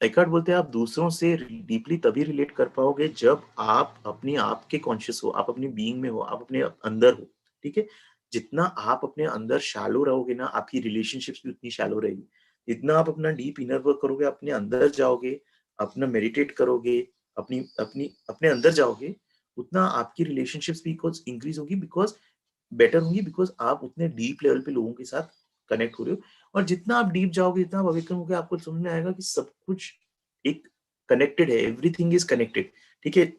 एकार्ट बोलते हैं आप दूसरों से डीपली तभी रिलेट कर पाओगे जब आप अपनी आप के कॉन्शियस हो, आप अपनी बीइंग में हो, आप अपने अंदर हो, ठीक है। जितना आप अपने अंदर शैलो रहोगे ना, आपकी रिलेशनशिप्स भी उतनी शैलो रहेगी। जितना आप अपना डीप इनर वर्क करोगे, अपने अंदर जाओगे, अपना मेडिटेट करोगे, अपनी अपनी अपने अंदर जाओगे, उतना आपकी रिलेशनशिप्स भी इंक्रीज होगी, बिकॉज बेटर होंगी, बिकॉज आप उतने डीप लेवल पे लोगों के साथ कनेक्ट हो रहे हो। और जितना आप डीप जाओगे, जितना आप अवेकन होगे, आपको समझ में आएगा कि सब कुछ एक कनेक्टेड है, एवरीथिंग इज कनेक्टेड, ठीक है।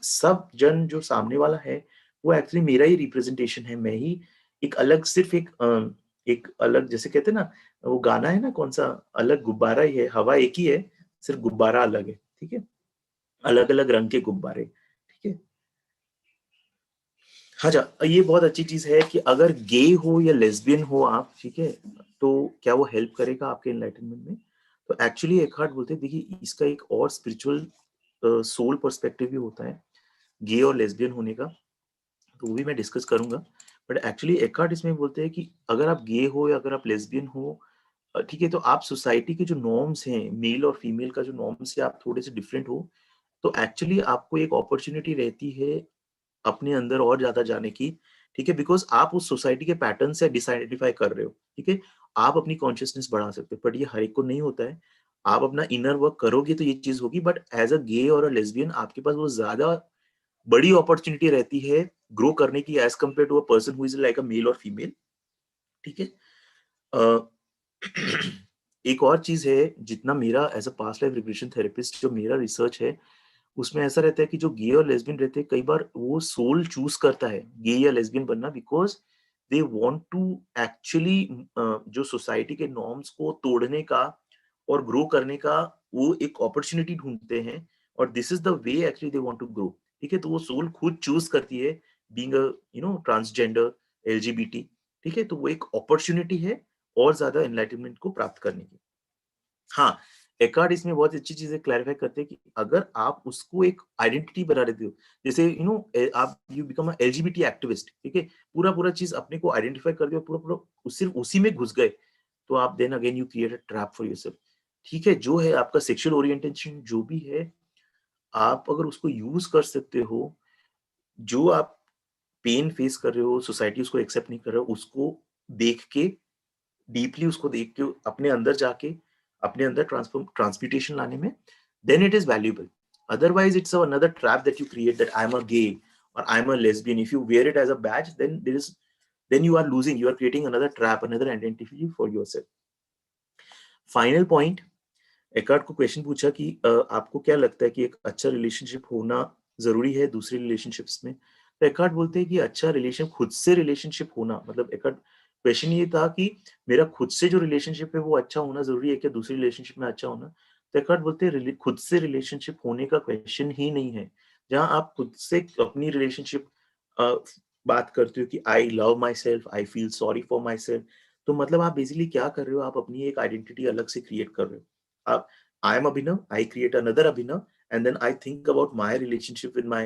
सब जन जो सामने वाला है वो एक्चुअली मेरा ही रिप्रेजेंटेशन है, मैं ही एक अलग, सिर्फ एक अलग, जैसे कहते हैं ना, वो गाना है ना, कौन सा, अलग गुब्बारा ही है, हवा एक ही है, सिर्फ गुब्बारा अलग है, ठीक है, अलग अलग रंग के गुब्बारे, ठीक है। हाँ जा, ये बहुत अच्छी चीज है कि अगर गे हो या लेस्बियन हो आप, ठीक है, तो क्या वो हेल्प करेगा आपके एनलाइटनमेंट में? तो एक्चुअली एकार्ट बोलते हैं, देखिए इसका एक और स्पिरिचुअल सोल पर्सपेक्टिव भी होता है। गे और लेस्बियन होने का, तो वो भी मैं डिस्कस करूंगा। बट एक्चुअली एकार्ट इसमें बोलते हैं कि अगर आप गे हो या अगर आप लेस्बियन हो, ठीक है, तो आप सोसाइटी के जो नॉर्म्स हैं, मेल और फीमेल का जो नॉर्म्स है, आप थोड़े से डिफरेंट हो, तो एक्चुअली आपको एक अपॉर्चुनिटी रहती है अपने अंदर और ज्यादा जाने की, ठीक है, बिकॉज आप उस सोसाइटी के पैटर्न से डिसआइडेंटिफाई कर रहे हो, ठीक है। आप अपनी कॉन्शियसनेस बढ़ा सकते हो, बट ये हर एक को नहीं होता है। आप अपना इनर वर्क करोगे तो ये चीज होगी, बट एज अ गे और अ लेस्बियन आपके पास वो ज्यादा बड़ी अपॉर्चुनिटी रहती है ग्रो करने की as compare to a person who is like a male और फीमेल, ठीक है। अ, एक और चीज है, जितना मेरा as a past life regression therapist जो मेरा रिसर्च है, उसमें ऐसा रहता है कि जो गे और लेस्बियन रहते हैं, कई बार वो सोल चूज करता है गे या लेस्बियन बनना, because they want to actually जो सोसाइटी के नॉर्म्स को तोड़ने का और ग्रो करने का वो एक अपॉर्चुनिटी ढूंढते हैं, और this is the way actually they want to grow, ठीक है। तो वो सोल खुद चूज करती है बीइंग अ ट्रांसजेंडर, एलजीबीटी, ठीक है। तो वो एक अपॉर्चुनिटी है और ज्यादा एनलाइटनमेंट को प्राप्त करने की। हाँ, एकार्ड इसमें बहुत अच्छी चीजें क्लैरिफाई करते हैं कि अगर आप उसको एक आइडेंटिटी बना देते हो, जैसे आप you become a LGBT activist, ठीक है, पूरा पूरा चीज अपने को आइडेंटिफाई कर दिया, पूरा पूरा सिर्फ उसी में घुस गए, तो आप then again you create a trap for yourself, ठीक है। जो है आपका सेक्सुअल ओरिएंटेशन जो भी है, आप अगर उसको यूज कर सकते हो, जो आप पेन फेस कर रहे हो, सोसाइटी उसको एक्सेप्ट नहीं कर रहा हो, उसको देख के, डीपली उसको देख के अपने अंदर जाके अपने अंदर ट्रांसम्यूटेशन लाने में, then it is valuable. Otherwise it's another trap that you create, that I'm a gay or I'm a lesbian. If you wear it as a badge, then you are losing, you are creating another trap, another identity for yourself. Final point, Eckhart को question पूछा कि आपको क्या लगता है कि एक अच्छा रिलेशनशिप होना जरूरी है दूसरे रिलेशनशिप्स में, तो एकार्ट बोलते हैं कि अच्छा रिलेशन खुद से रिलेशनशिप होना, मतलब एकार्ट क्वेश्चन ये था कि मेरा खुद से जो रिलेशनशिप है वो अच्छा होना जरूरी है क्या दूसरी रिलेशनशिप में अच्छा होना, तो एकार्ट बोलते हैं खुद से रिलेशनशिप होने का क्वेश्चन ही नहीं है। जहाँ आप खुद से अपनी रिलेशनशिप बात करते हो कि I love my self, I feel sorry for my self, तो मतलब आप बेसिकली क्या कर रहे हो, आप अपनी एक आइडेंटिटी अलग से क्रिएट कर रहे हो। आप I am Abhinav, I create another Abhinav, and then I think about my relationship with my,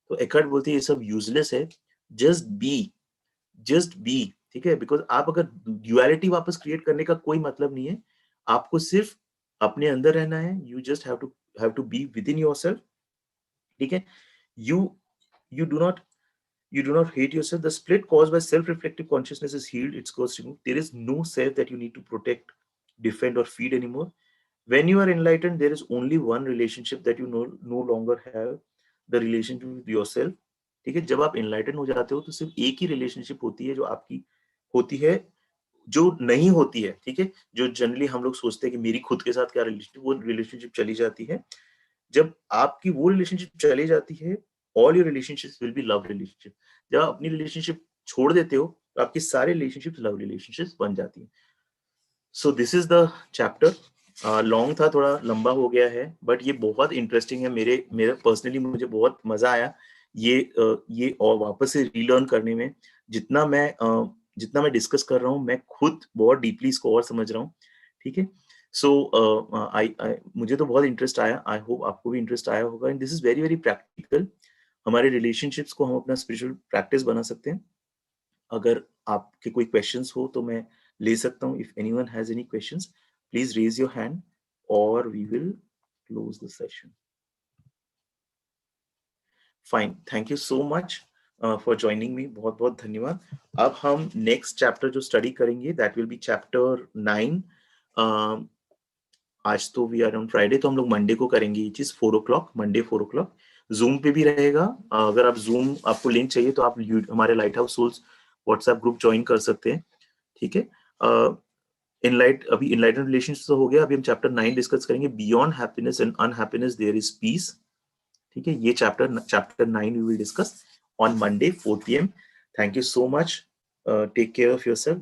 तो एकार्ट बोलते हैं ये सब यूजलेस है, जस्ट बी, जस्ट बी, ठीक है। बिकॉज आप अगर ड्युअलिटी वापस क्रिएट करने का कोई मतलब नहीं है, आपको सिर्फ अपने अंदर रहना है, you just have to be within yourself, ठीक है। You you do not you do not hate yourself. The split caused by self-reflective consciousness is healed, its cause removed. There is no self that you need to protect, defend, or feed anymore. When you are enlightened, there is only one relationship that you no longer have, the relationship with yourself, ठीक है। जब आप enlightened हो जाते हो तो सिर्फ एक ही रिलेशनशिप होती है जो आपकी होती है, जो नहीं होती है, ठीक है। जो जनरली हम लोग सोचते हैं कि मेरी खुद के साथ क्या रिलेशनशिप, वो रिलेशनशिप चली जाती है। जब आपकी वो रिलेशनशिप चली जाती है, all your relationships will be love relationship. जब आप अपनी रिलेशनशिप छोड़ देते हो तो आपके सारे रिलेशनशिप्स लव रिलेशनशिप्स बन जाती हैं। So this is the chapter. Long था, थोड़ा लंबा हो गया है, बट ये बहुत इंटरेस्टिंग है। मेरे पर्सनली मुझे बहुत मजा आया ये और वापस से रीलर्न करने में। जितना मैं डिस्कस कर रहा हूँ, मैं खुद बहुत डीपली इसको और समझ रहा हूँ, ठीक है। सो मुझे तो बहुत इंटरेस्ट आया, आई होप आपको भी इंटरेस्ट आया होगा। And this is very very practical. हमारे रिलेशनशिप्स को हम अपना स्पिरिचुअल प्रैक्टिस बना सकते हैं। अगर आपके कोई क्वेश्चंस हो तो मैं ले सकता हूँ। If anyone has any questions, please raise your hand और we will close the session. Fine, thank you so much for joining me, बहुत बहुत धन्यवाद। अब हम नेक्स्ट चैप्टर जो स्टडी करेंगे दैट विल बी चैप्टर 9। आज तो वी आर ऑन फ्राइडे, तो हम लोग मंडे को करेंगे ये चीज 4 o'clock, मंडे 4 o'clock। जूम पे भी रहेगा। अगर आप जूम आपको लिंक चाहिए तो आप हमारे lighthouse souls WhatsApp group join कर सकते हैं, ठीक है। अभी इनलाइटेंड रिलेशंस तो हो गया, अभी हम चैप्टर 9 डिस्कस करेंगे, beyond happiness and unhappiness there is peace, ठीक है। ये chapter 9 we will discuss on Monday 4 PM। Thank you so much, take care of yourself.